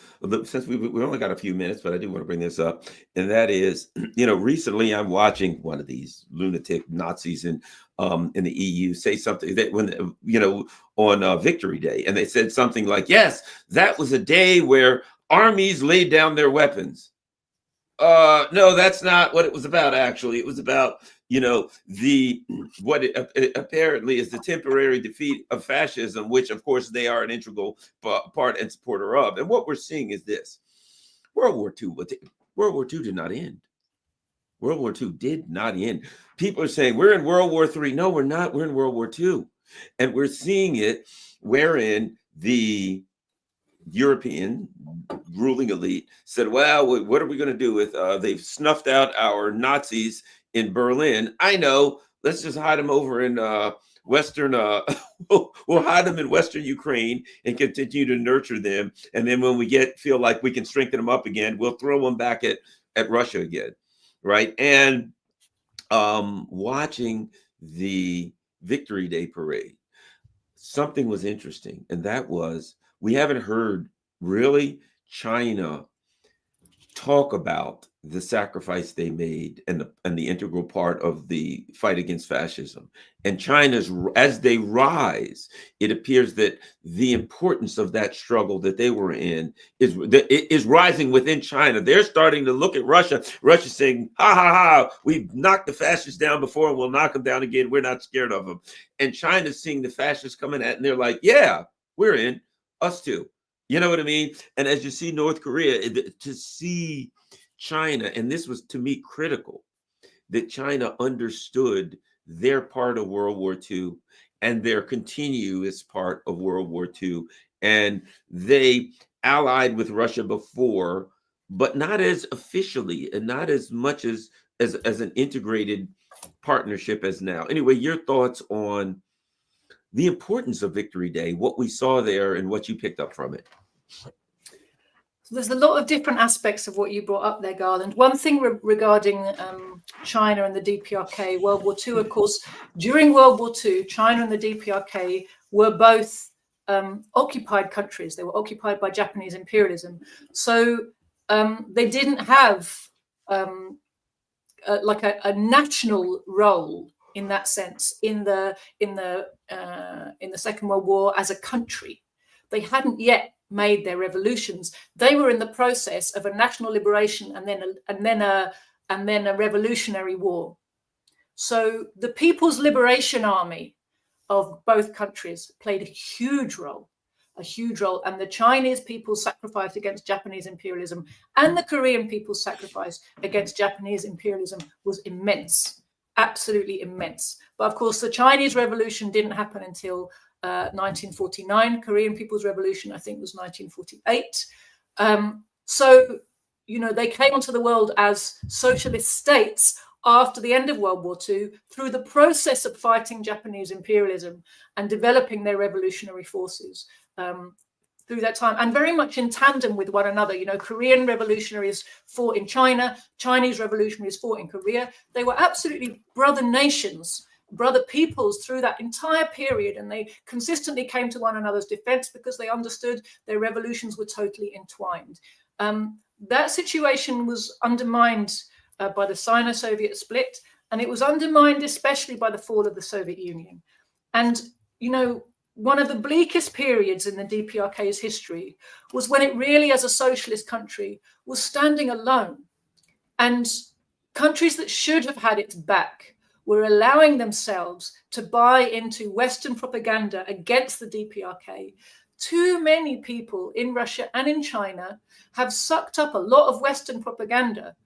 since we only got a few minutes, but I do want to bring this up, and that is, recently I'm watching one of these lunatic Nazis in the EU say something that when on Victory Day, and they said something like, "Yes, that was a day where armies laid down their weapons." No, that's not what it was about. Actually, it was about what it apparently is the temporary defeat of fascism, which of course they are an integral part and supporter of. And what we're seeing is this: World War II did not end. World War II did not end. People are saying we're in World War III. No, we're not. We're in World War II, and we're seeing it wherein the European ruling elite said, well, what are we going to do with they've snuffed out our Nazis in Berlin. I know, let's just hide them over in Western we'll hide them in Western Ukraine and continue to nurture them, and then when we feel like we can strengthen them up again, we'll throw them back at Russia again, right? And watching the Victory Day parade, something was interesting, and that was we haven't heard really China talk about the sacrifice they made and the integral part of the fight against fascism. And China's, as they rise, it appears that the importance of that struggle that they were in is rising within China. They're starting to look at Russia. Russia's saying, ha, ha, ha, we've knocked the fascists down before and we'll knock them down again. We're not scared of them. And China's seeing the fascists coming at, and they're like, yeah, we're in, us too. You know what I mean? And as you see North Korea, to see China, and this was to me critical, that China understood their part of World War II and their continuous part of World War II. And they allied with Russia before, but not as officially and not as much as an integrated partnership as now. Anyway, your thoughts on the importance of Victory Day, what we saw there, and what you picked up from it. So there's a lot of different aspects of what you brought up there, Garland. One thing regarding China and the DPRK, World War II, of course, during World War II, China and the DPRK were both occupied countries. They were occupied by Japanese imperialism. So they didn't have like a national role in that sense in the Second World War as a country. They hadn't yet made their revolutions. They were in the process of a national liberation and then a revolutionary war. So the People's Liberation Army of both countries played a huge role. And the Chinese people's sacrifice against Japanese imperialism and the Korean people's sacrifice against Japanese imperialism was immense, absolutely immense. But of course, the Chinese Revolution didn't happen until 1949. Korean People's Revolution, I think, was 1948. So, you know, they came onto the world as socialist states after the end of World War II through the process of fighting Japanese imperialism and developing their revolutionary forces through that time, and very much in tandem with one another. You know, Korean revolutionaries fought in China, Chinese revolutionaries fought in Korea. They were absolutely brother nations, brother peoples through that entire period, and they consistently came to one another's defense because they understood their revolutions were totally entwined. That situation was undermined by the Sino-Soviet split, and it was undermined especially by the fall of the Soviet Union. And, you know, one of the bleakest periods in the DPRK's history was when it really, as a socialist country, was standing alone. And countries that should have had its back were allowing themselves to buy into Western propaganda against the DPRK. Too many people in Russia and in China have sucked up a lot of Western propaganda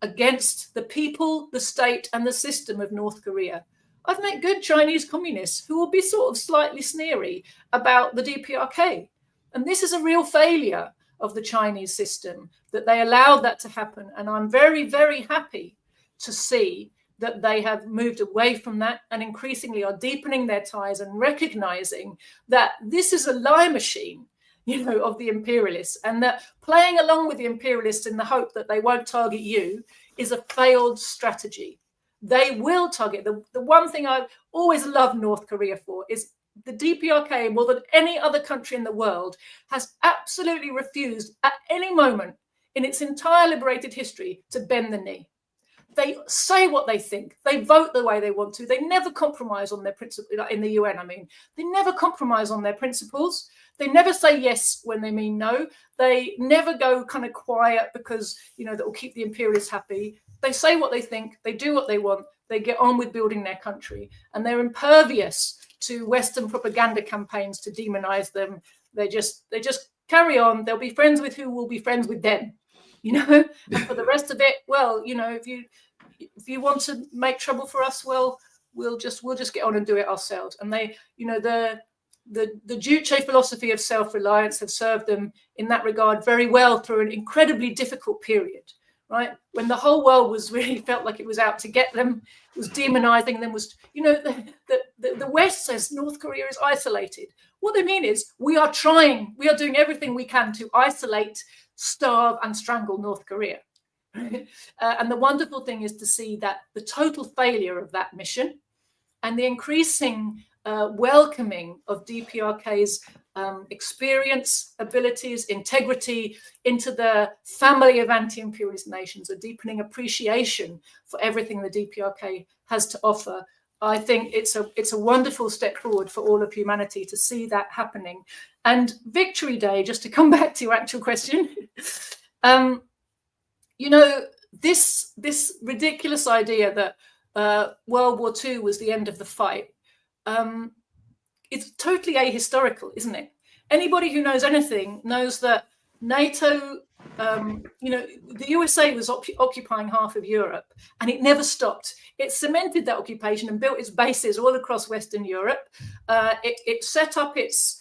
against the people, the state, and the system of North Korea. I've met good Chinese communists who will be sort of slightly sneery about the DPRK. And this is a real failure of the Chinese system, that they allowed that to happen. And I'm very, very happy to see that they have moved away from that and increasingly are deepening their ties and recognizing that this is a lie machine, you know, of the imperialists, and that playing along with the imperialists in the hope that they won't target you is a failed strategy. They will target. The one thing I've always loved North Korea for is the DPRK, more than any other country in the world, has absolutely refused at any moment in its entire liberated history to bend the knee. They say what they think. They vote the way they want to. They never compromise on their principles. In the UN, I mean, they never compromise on their principles. They never say yes when they mean no. They never go kind of quiet because, you know, that will keep the imperialists happy. They say what they think. They do what they want. They get on with building their country. And they're impervious to Western propaganda campaigns to demonize them. They just carry on. They'll be friends with who will be friends with them, you know. And for the rest of it, well, you know, if you want to make trouble for us, well, we'll just get on and do it ourselves. And they, you know, the Juche philosophy of self-reliance have served them in that regard very well through an incredibly difficult period, right? When the whole world was really felt like it was out to get them, was demonizing them, was, you know, the West says North Korea is isolated. What they mean is we are doing everything we can to isolate, starve, and strangle North Korea. And the wonderful thing is to see that the total failure of that mission and the increasing welcoming of DPRK's experience, abilities, integrity into the family of anti-imperialist nations, a deepening appreciation for everything the DPRK has to offer. I think it's a wonderful step forward for all of humanity to see that happening. And Victory Day, just to come back to your actual question, you know, this ridiculous idea that World War II was the end of the fight, it's totally ahistorical, isn't it? anybody who knows anything knows that NATO, the USA was occupying half of Europe, and it never stopped. It cemented that occupation and built its bases all across Western Europe. It set up its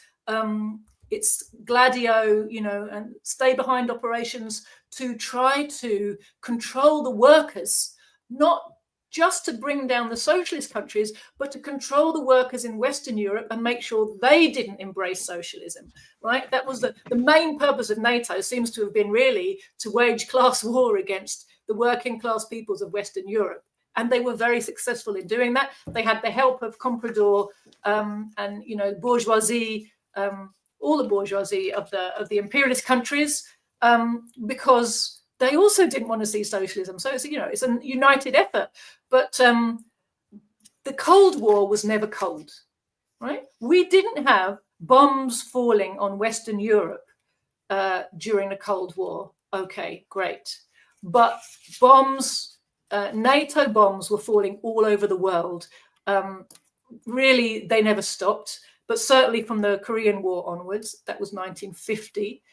Gladio, and stay behind operations to try to control the workers, not just to bring down the socialist countries, but to control the workers in Western Europe and make sure they didn't embrace socialism, right? That was the main purpose of NATO, seems to have been really to wage class war against the working class peoples of Western Europe. And they were very successful in doing that. They had the help of comprador and, bourgeoisie, all the bourgeoisie of the imperialist countries, because they also didn't want to see socialism. So it's a united effort. But the Cold War was never cold, right? We didn't have bombs falling on Western Europe during the Cold War. Okay, great. But bombs, NATO bombs were falling all over the world. Really, they never stopped. But certainly from the Korean War onwards, that was 1950.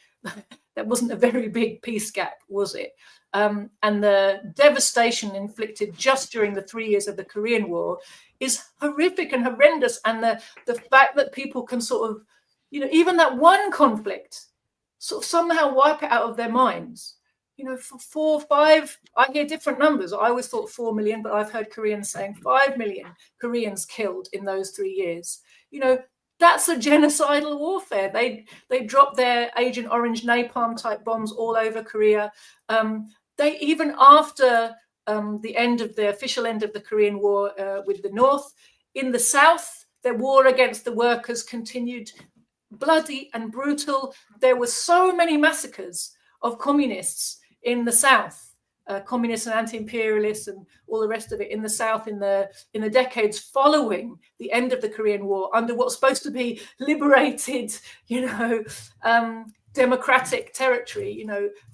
That wasn't a very big peace gap, was it? And the devastation inflicted just during the 3 years of the Korean War is horrific and horrendous. And the fact that people can sort of, even that one conflict, sort of somehow wipe it out of their minds. For 4, 5, I hear different numbers. I always thought 4 million, but I've heard Koreans saying 5 million Koreans killed in those 3 years. That's a genocidal warfare. They dropped their Agent Orange napalm type bombs all over Korea. They, even after the official end of the Korean War with the North, in the South, their war against the workers continued, bloody and brutal. There were so many massacres of communists in the South. Communists and anti-imperialists and all the rest of it in the South in the decades following the end of the Korean War, under what's supposed to be liberated, democratic territory,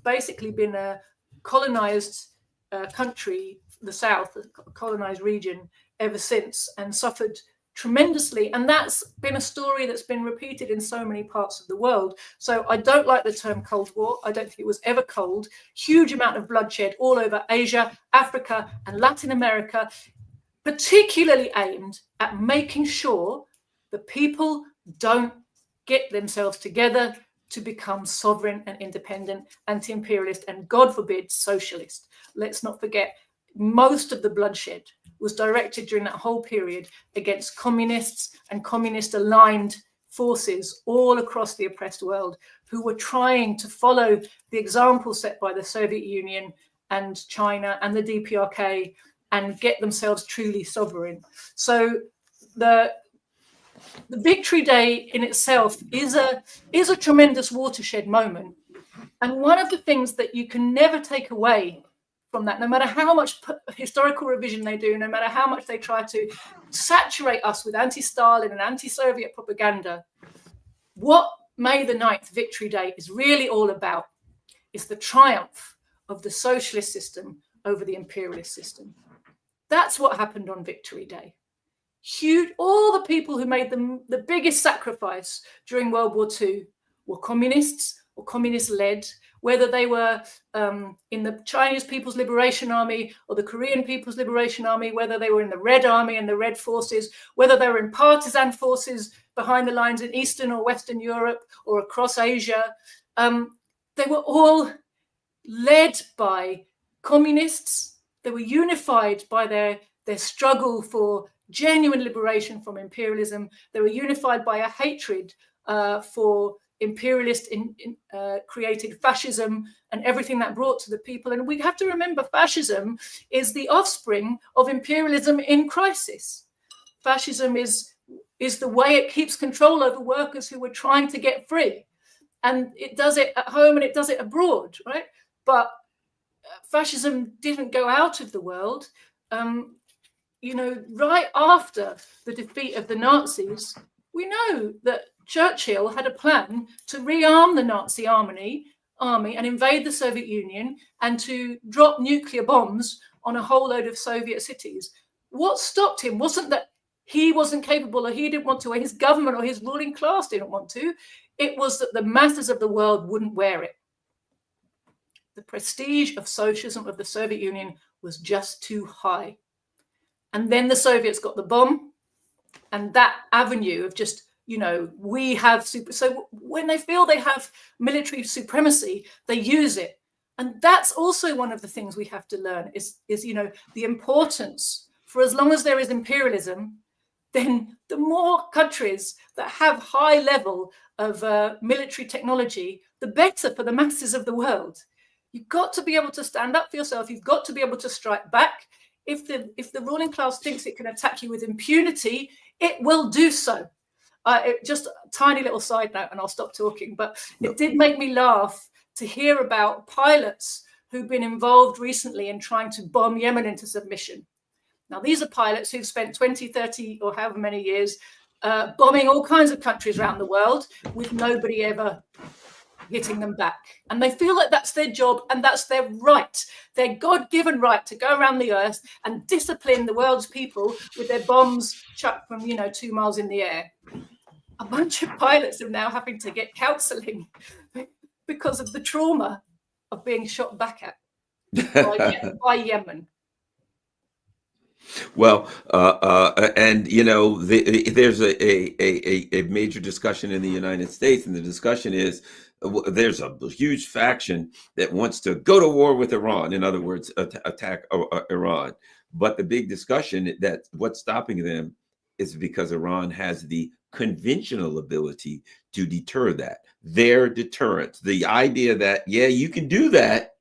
basically been a colonized country, the South, a colonized region ever since, and suffered tremendously. And that's been a story that's been repeated in so many parts of the world. So I don't like the term Cold War. I don't think it was ever cold. Huge amount of bloodshed all over Asia, Africa, and Latin America, particularly aimed at making sure the people don't get themselves together to become sovereign and independent, anti-imperialist, and God forbid, socialist. Let's not forget, most of the bloodshed was directed during that whole period against communists and communist-aligned forces all across the oppressed world, who were trying to follow the example set by the Soviet Union and China and the DPRK and get themselves truly sovereign. So the Victory Day in itself is a tremendous watershed moment. And one of the things that you can never take away from that, no matter how much historical revision they do, no matter how much they try to saturate us with anti-Stalin and anti-Soviet propaganda, what May the 9th, Victory Day, is really all about is the triumph of the socialist system over the imperialist system. That's what happened on Victory Day. Huge, all the people who made the biggest sacrifice during World War II were communists or communist-led, whether they were in the Chinese People's Liberation Army or the Korean People's Liberation Army, whether they were in the Red Army and the Red Forces, whether they were in partisan forces behind the lines in Eastern or Western Europe or across Asia. They were all led by communists. They were unified by their struggle for genuine liberation from imperialism. They were unified by a hatred for imperialist created fascism and everything that brought to the people. And we have to remember, fascism is the offspring of imperialism in crisis. Fascism is the way it keeps control over workers who were trying to get free. And it does it at home and it does it abroad, right? But fascism didn't go out of the world. Right after the defeat of the Nazis, we know that Churchill had a plan to rearm the Nazi army and invade the Soviet Union and to drop nuclear bombs on a whole load of Soviet cities. What stopped him wasn't that he wasn't capable or he didn't want to, or his government or his ruling class didn't want to. It was that the masses of the world wouldn't wear it. The prestige of socialism of the Soviet Union was just too high. And then the Soviets got the bomb, and that avenue of just, we have super. So when they feel they have military supremacy, they use it. And that's also one of the things we have to learn is the importance, for as long as there is imperialism, then the more countries that have high level of military technology, the better for the masses of the world. You've got to be able to stand up for yourself. You've got to be able to strike back. If the ruling class thinks it can attack you with impunity, it will do so. Just a tiny little side note, and I'll stop talking, but it did make me laugh to hear about pilots who've been involved recently in trying to bomb Yemen into submission. Now, these are pilots who've spent 20, 30, or however many years bombing all kinds of countries around the world with nobody ever hitting them back. And they feel like that's their job and that's their right, their God-given right to go around the earth and discipline the world's people with their bombs chucked from, 2 miles in the air. A bunch of pilots are now having to get counseling because of the trauma of being shot back at by Yemen. Well, and there's a major discussion in the United States, and the discussion is there's a huge faction that wants to go to war with Iran. In other words, attack Iran. But the big discussion that what's stopping them is because Iran has the conventional ability to deter that. Their deterrence, the idea that, yeah, you can do that,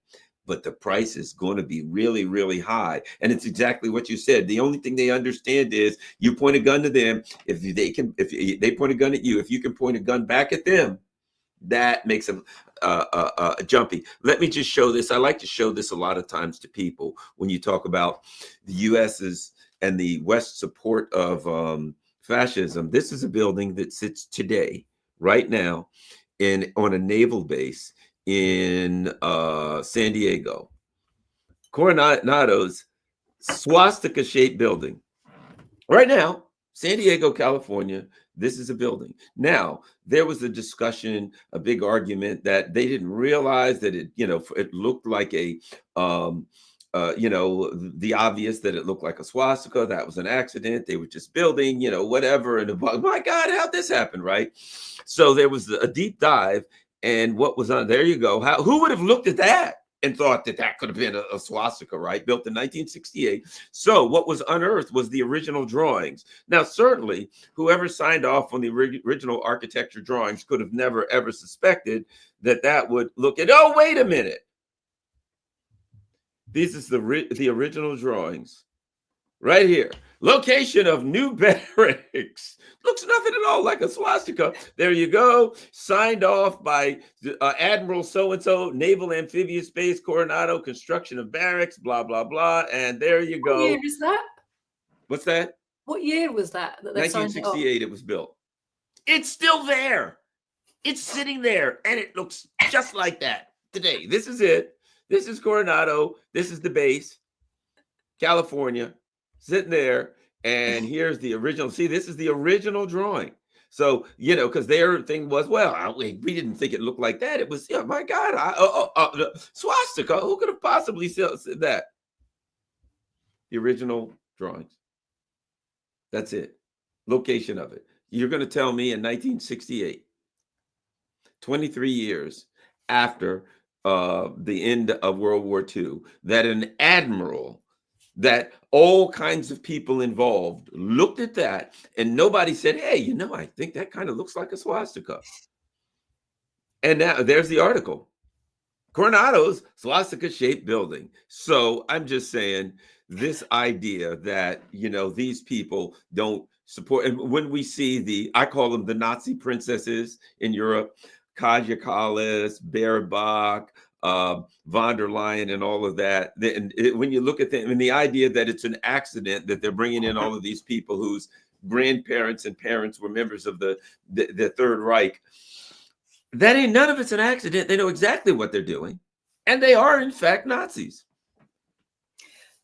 but the price is going to be really, really high. And it's exactly what you said. The only thing they understand is you point a gun to them. If they point a gun at you, if you can point a gun back at them, that makes them jumpy. Let me just show this. I like to show this a lot of times to people when you talk about the US's and the West's support of fascism. This is a building that sits today, right now, on a naval base in San Diego. Coronado's swastika-shaped building. Right now, San Diego, California, this is a building. Now, there was a discussion, a big argument that they didn't realize that it looked like the obvious that it looked like a swastika. That was an accident. They were just building, whatever. And my God, how'd this happen, right? So there was a deep dive. And what was on there? You go. Who would have looked at that and thought that could have been a swastika, right? Built in 1968. So what was unearthed was the original drawings. Now, certainly, whoever signed off on the original architecture drawings could have never, ever suspected that would look at, oh, wait a minute. This is the original drawings right here. Location of new barracks. Looks nothing at all like a swastika. There you go. Signed off by Admiral so-and-so, Naval Amphibious Base, Coronado, construction of barracks, blah, blah, blah. And there you go. What year is that? What's that? What year was that they 1968 it was built. It's still there. It's sitting there. And it looks just like that today. This is it. This is Coronado. This is the base. California. Sitting there, and here's the original. See, this is the original drawing. So, because their thing was, well, we didn't think it looked like that. It was, my God, swastika. Who could have possibly said that? The original drawings. That's it. Location of it. You're going to tell me in 1968, 23 years after the end of World War II, that an admiral, that all kinds of people involved looked at that and nobody said, hey, I think that kind of looks like a swastika. And now there's the article. Coronado's swastika-shaped building. So I'm just saying this idea that, these people don't support. And when we see I call them the Nazi princesses in Europe, Kaja Kallas, Baerbock, von der Leyen and all of that. When you look at them and the idea that it's an accident that they're bringing in all of these people whose grandparents and parents were members of the Third Reich, none of it's an accident. They know exactly what they're doing. And they are, in fact, Nazis.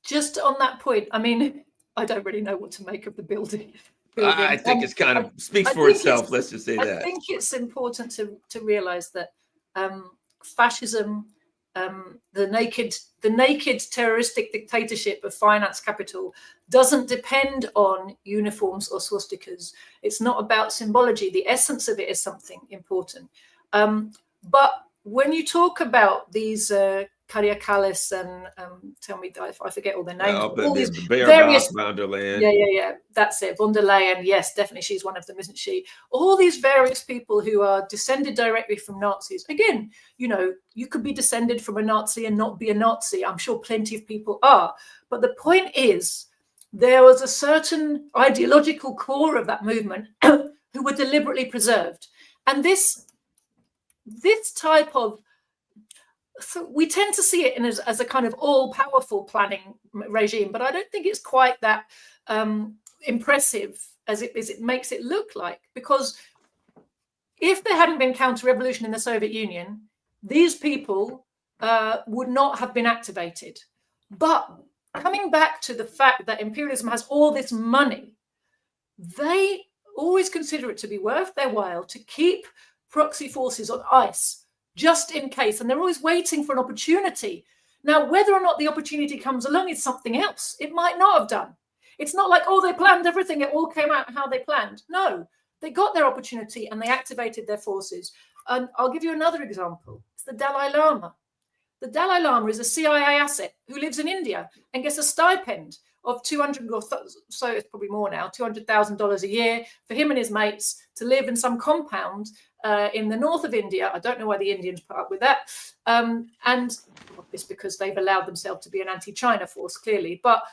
Just on that point, I mean, I don't really know what to make of the building. I think it's kind of speaks for itself. Let's just say that. I think it's important to realize that fascism, the naked terroristic dictatorship of finance capital doesn't depend on uniforms or swastikas. It's not about symbology. The essence of it is something important. But when you talk about these Cariacalis and tell me if I forget all their names. All these various von der Leyen. Yeah, that's it. Von der Leyen, yes, definitely, she's one of them, isn't she? All these various people who are descended directly from Nazis. Again, you know, you could be descended from a Nazi and not be a Nazi. I'm sure plenty of people are. But the point is, there was a certain ideological core of that movement who were deliberately preserved. And this type of, so we tend to see it as a kind of all-powerful planning regime, but I don't think it's quite that impressive as it makes it look like. Because if there hadn't been counter-revolution in the Soviet Union, these people would not have been activated. But coming back to the fact that imperialism has all this money, they always consider it to be worth their while to keep proxy forces on ice, just in case. And they're always waiting for an opportunity. Now, whether or not the opportunity comes along is something else. It might not have done. It's not like, oh, they planned everything. It all came out how they planned. No, they got their opportunity and they activated their forces. And I'll give you another example. It's the Dalai Lama. The Dalai Lama is a CIA asset who lives in India and gets a stipend of so it's probably more now, $200,000 a year for him and his mates to live in some compound in the north of India. I don't know why the Indians put up with that. And it's because they've allowed themselves to be an anti-China force, clearly. But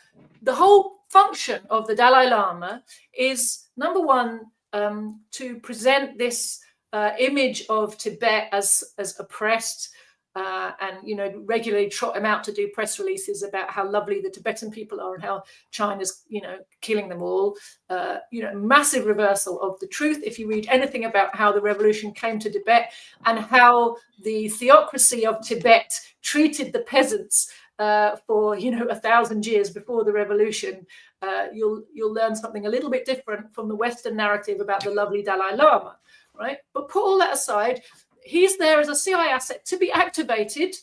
the whole function of the Dalai Lama is, number one, to present this image of Tibet as oppressed, and, you know, regularly trot him out to do press releases about how lovely the Tibetan people are and how China's, you know, killing them all. You know, massive reversal of the truth. If you read anything about how the revolution came to Tibet and how the theocracy of Tibet treated the peasants for, you know, 1,000 years before the revolution, you'll learn something a little bit different from the Western narrative about the lovely Dalai Lama, right? But put all that aside, he's there as a CIA asset to be activated.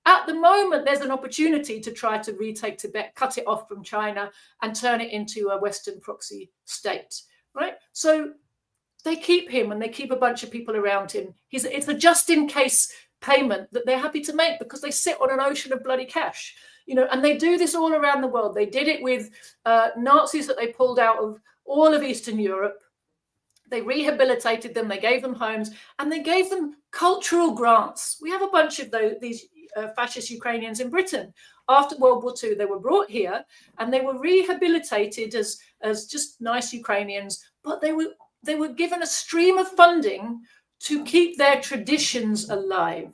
At the moment, there's an opportunity to try to retake Tibet, cut it off from China, and turn it into a Western proxy state, right? So they keep him and they keep a bunch of people around him. It's a just-in-case payment that they're happy to make because they sit on an ocean of bloody cash, you know, and they do this all around the world. They did it with Nazis that they pulled out of all of Eastern Europe. They rehabilitated them, they gave them homes, and they gave them cultural grants. We have a bunch of these fascist Ukrainians in Britain. After World War II, they were brought here and they were rehabilitated as just nice Ukrainians, but they were given a stream of funding to keep their traditions alive.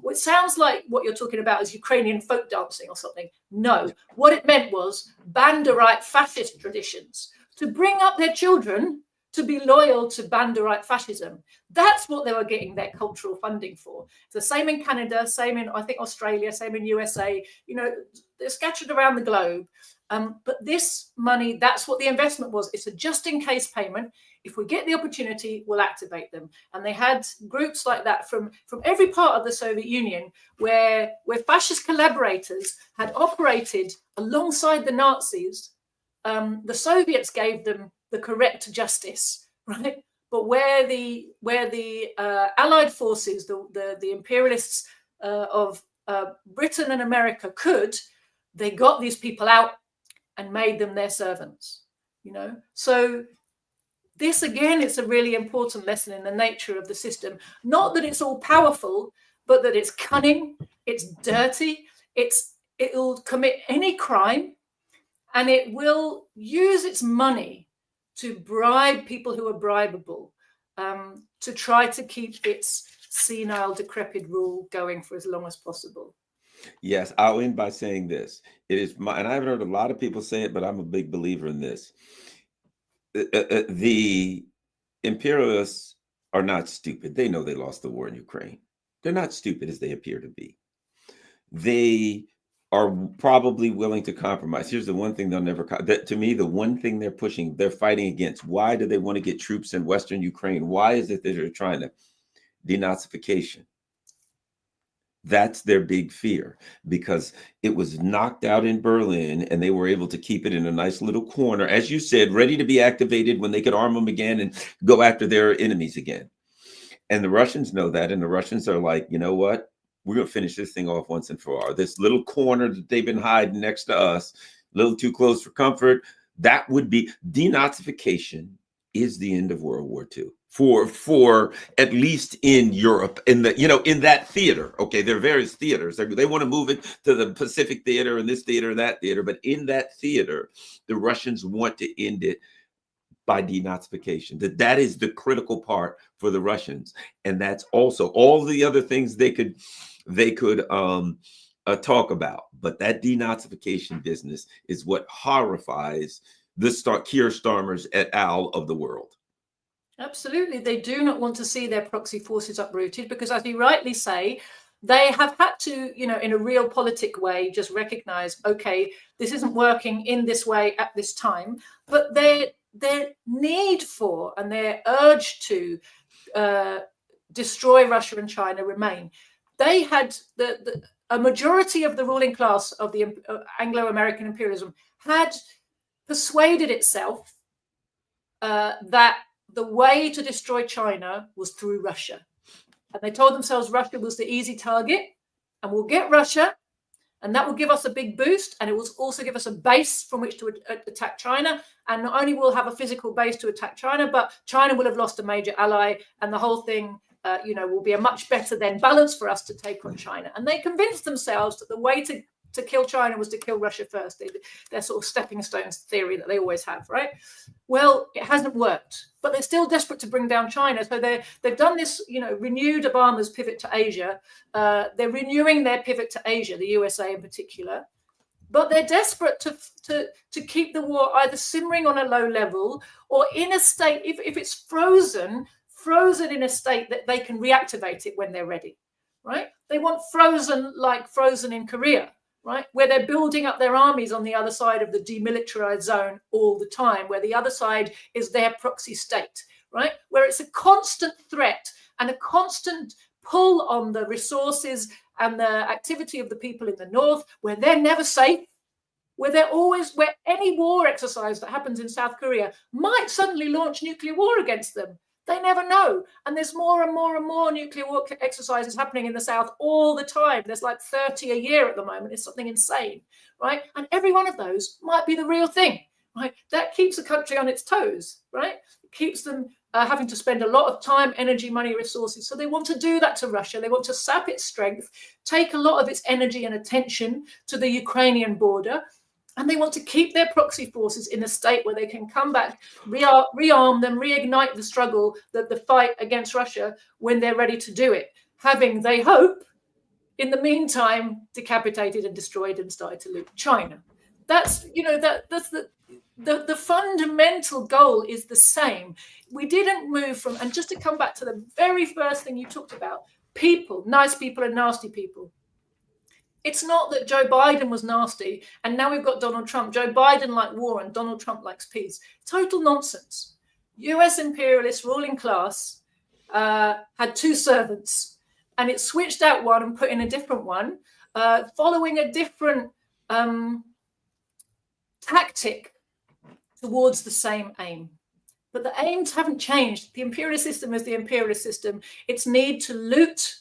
It sounds like what you're talking about is Ukrainian folk dancing or something. No, what it meant was Banderite fascist traditions, to bring up their children to be loyal to Banderite fascism. That's what they were getting their cultural funding for. It's the same in Canada, same in, I think, Australia, same in USA. You know, they're scattered around the globe. But this money, that's what the investment was. It's a just-in-case payment. If we get the opportunity, we'll activate them. And they had groups like that from every part of the Soviet Union where fascist collaborators had operated alongside the Nazis. The Soviets gave them the correct justice, right? But where the Allied forces, the imperialists of Britain and America could, they got these people out and made them their servants, you know? So this, again, it's a really important lesson in the nature of the system. Not that it's all powerful, but that it's cunning, it's dirty, it'll commit any crime, and it will use its money to bribe people who are bribable, to try to keep its senile, decrepit rule going for as long as possible. Yes, I'll end by saying this. It is my, and I've heard a lot of people say it, but I'm a big believer in this. The imperialists are not stupid. They know they lost the war in Ukraine. They're not stupid as they appear to be. They are probably willing to compromise. Here's the one thing they'll never, to me, the one thing they're pushing, they're fighting against. Why do they want to get troops in Western Ukraine? Why is it that they're trying to denazification? That's their big fear, because it was knocked out in Berlin and they were able to keep it in a nice little corner, as you said, ready to be activated when they could arm them again and go after their enemies again. And the Russians know that. And the Russians are like, you know what? We're going to finish this thing off once and for all. This little corner that they've been hiding next to us, a little too close for comfort. That would be denazification is the end of World War II for at least in Europe, in the, in that theater. Okay, there are various theaters. They want to move it to the Pacific theater and this theater and that theater, but in that theater, the Russians want to end it by denazification. That is the critical part for the Russians, and that's also all the other things they could talk about. But that denazification business is what horrifies the Keir Starmers et al. Of the world. Absolutely. They do not want to see their proxy forces uprooted because, as you rightly say, they have had to, in a realpolitik way, just recognize, okay, this isn't working in this way at this time, but their need for and their urge to destroy Russia and China remain. They had a majority of the ruling class of the Anglo-American imperialism had persuaded itself that the way to destroy China was through Russia. And they told themselves Russia was the easy target, and we'll get Russia, and that will give us a big boost, and it will also give us a base from which to attack China. And not only will have a physical base to attack China, but China will have lost a major ally, and the whole thing, will be a much better then balance for us to take on China. And they convinced themselves that the way to kill China was to kill Russia first. Their sort of stepping stones theory that they always have, right? Well, it hasn't worked, but they're still desperate to bring down China. So they've done this, renewed Obama's pivot to Asia. They're renewing their pivot to Asia, the USA in particular, but they're desperate to keep the war either simmering on a low level or in a state, if it's frozen in a state that they can reactivate it when they're ready, right? They want frozen like frozen in Korea, right? Where they're building up their armies on the other side of the demilitarized zone all the time, where the other side is their proxy state, right? Where it's a constant threat and a constant pull on the resources and the activity of the people in the north, where they're never safe, where any war exercise that happens in South Korea might suddenly launch nuclear war against them. They never know. And there's more and more and more nuclear war exercises happening in the South all the time. There's like 30 a year at the moment. It's something insane, right? And every one of those might be the real thing, right? That keeps the country on its toes, right? It keeps them having to spend a lot of time, energy, money, resources. So they want to do that to Russia. They want to sap its strength, take a lot of its energy and attention to the Ukrainian border. And they want to keep their proxy forces in a state where they can come back, rearm them, reignite the struggle, the fight against Russia when they're ready to do it. Having, they hope, in the meantime, decapitated and destroyed and started to loot China. That's the fundamental goal is the same. We didn't move from, and just to come back to the very first thing you talked about, people, nice people and nasty people. It's not that Joe Biden was nasty and now we've got Donald Trump. Joe Biden liked war and Donald Trump likes peace. Total nonsense. US imperialist ruling class had two servants, and it switched out one and put in a different one, following a different tactic towards the same aim. But the aims haven't changed. The imperialist system is the imperialist system. Its need to loot,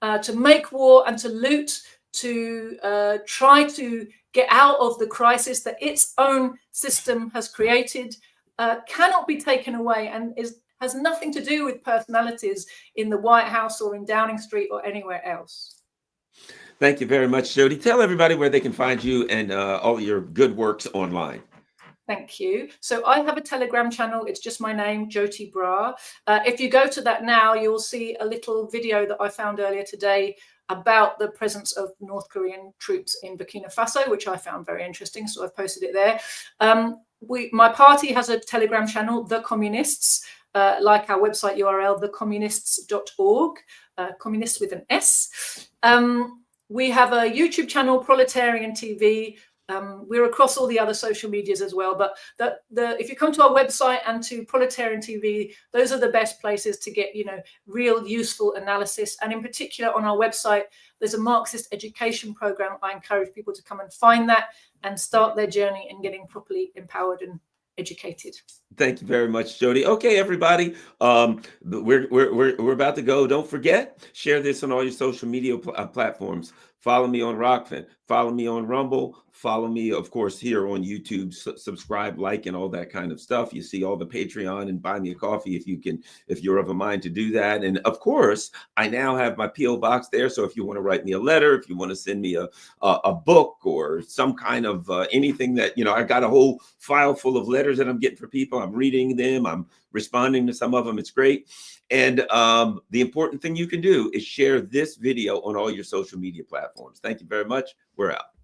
to make war and to loot, to try to get out of the crisis that its own system has created, cannot be taken away, and has nothing to do with personalities in the White House or in Downing Street or anywhere else. Thank you very much, Joti. Tell everybody where they can find you and all your good works online. Thank you. So I have a Telegram channel. It's just my name, Joti Brar. If you go to that now, you'll see a little video that I found earlier today about the presence of North Korean troops in Burkina Faso, which I found very interesting. So I've posted it there. My party has a Telegram channel, The Communists, like our website URL, thecommunists.org, communists with an S. We have a YouTube channel, Proletarian TV. We're across all the other social medias as well. But if you come to our website and to Proletarian TV, those are the best places to get, real useful analysis. And in particular, on our website, there's a Marxist education program. I encourage people to come and find that and start their journey in getting properly empowered and educated. Thank you very much, Joti. Okay, everybody, we're about to go. Don't forget, share this on all your social media platforms. Follow me on Rockfin. Follow me on Rumble. Follow me, of course, here on YouTube. Subscribe, like, and all that kind of stuff. You see all the Patreon and buy me a coffee if you're of a mind to do that. And of course, I now have my PO box there. So if you want to write me a letter, if you want to send me a book or some kind of anything that, I got a whole file full of letters that I'm getting for people. I'm reading them. I'm responding to some of them. It's great. And the important thing you can do is share this video on all your social media platforms. Thank you very much. We're out.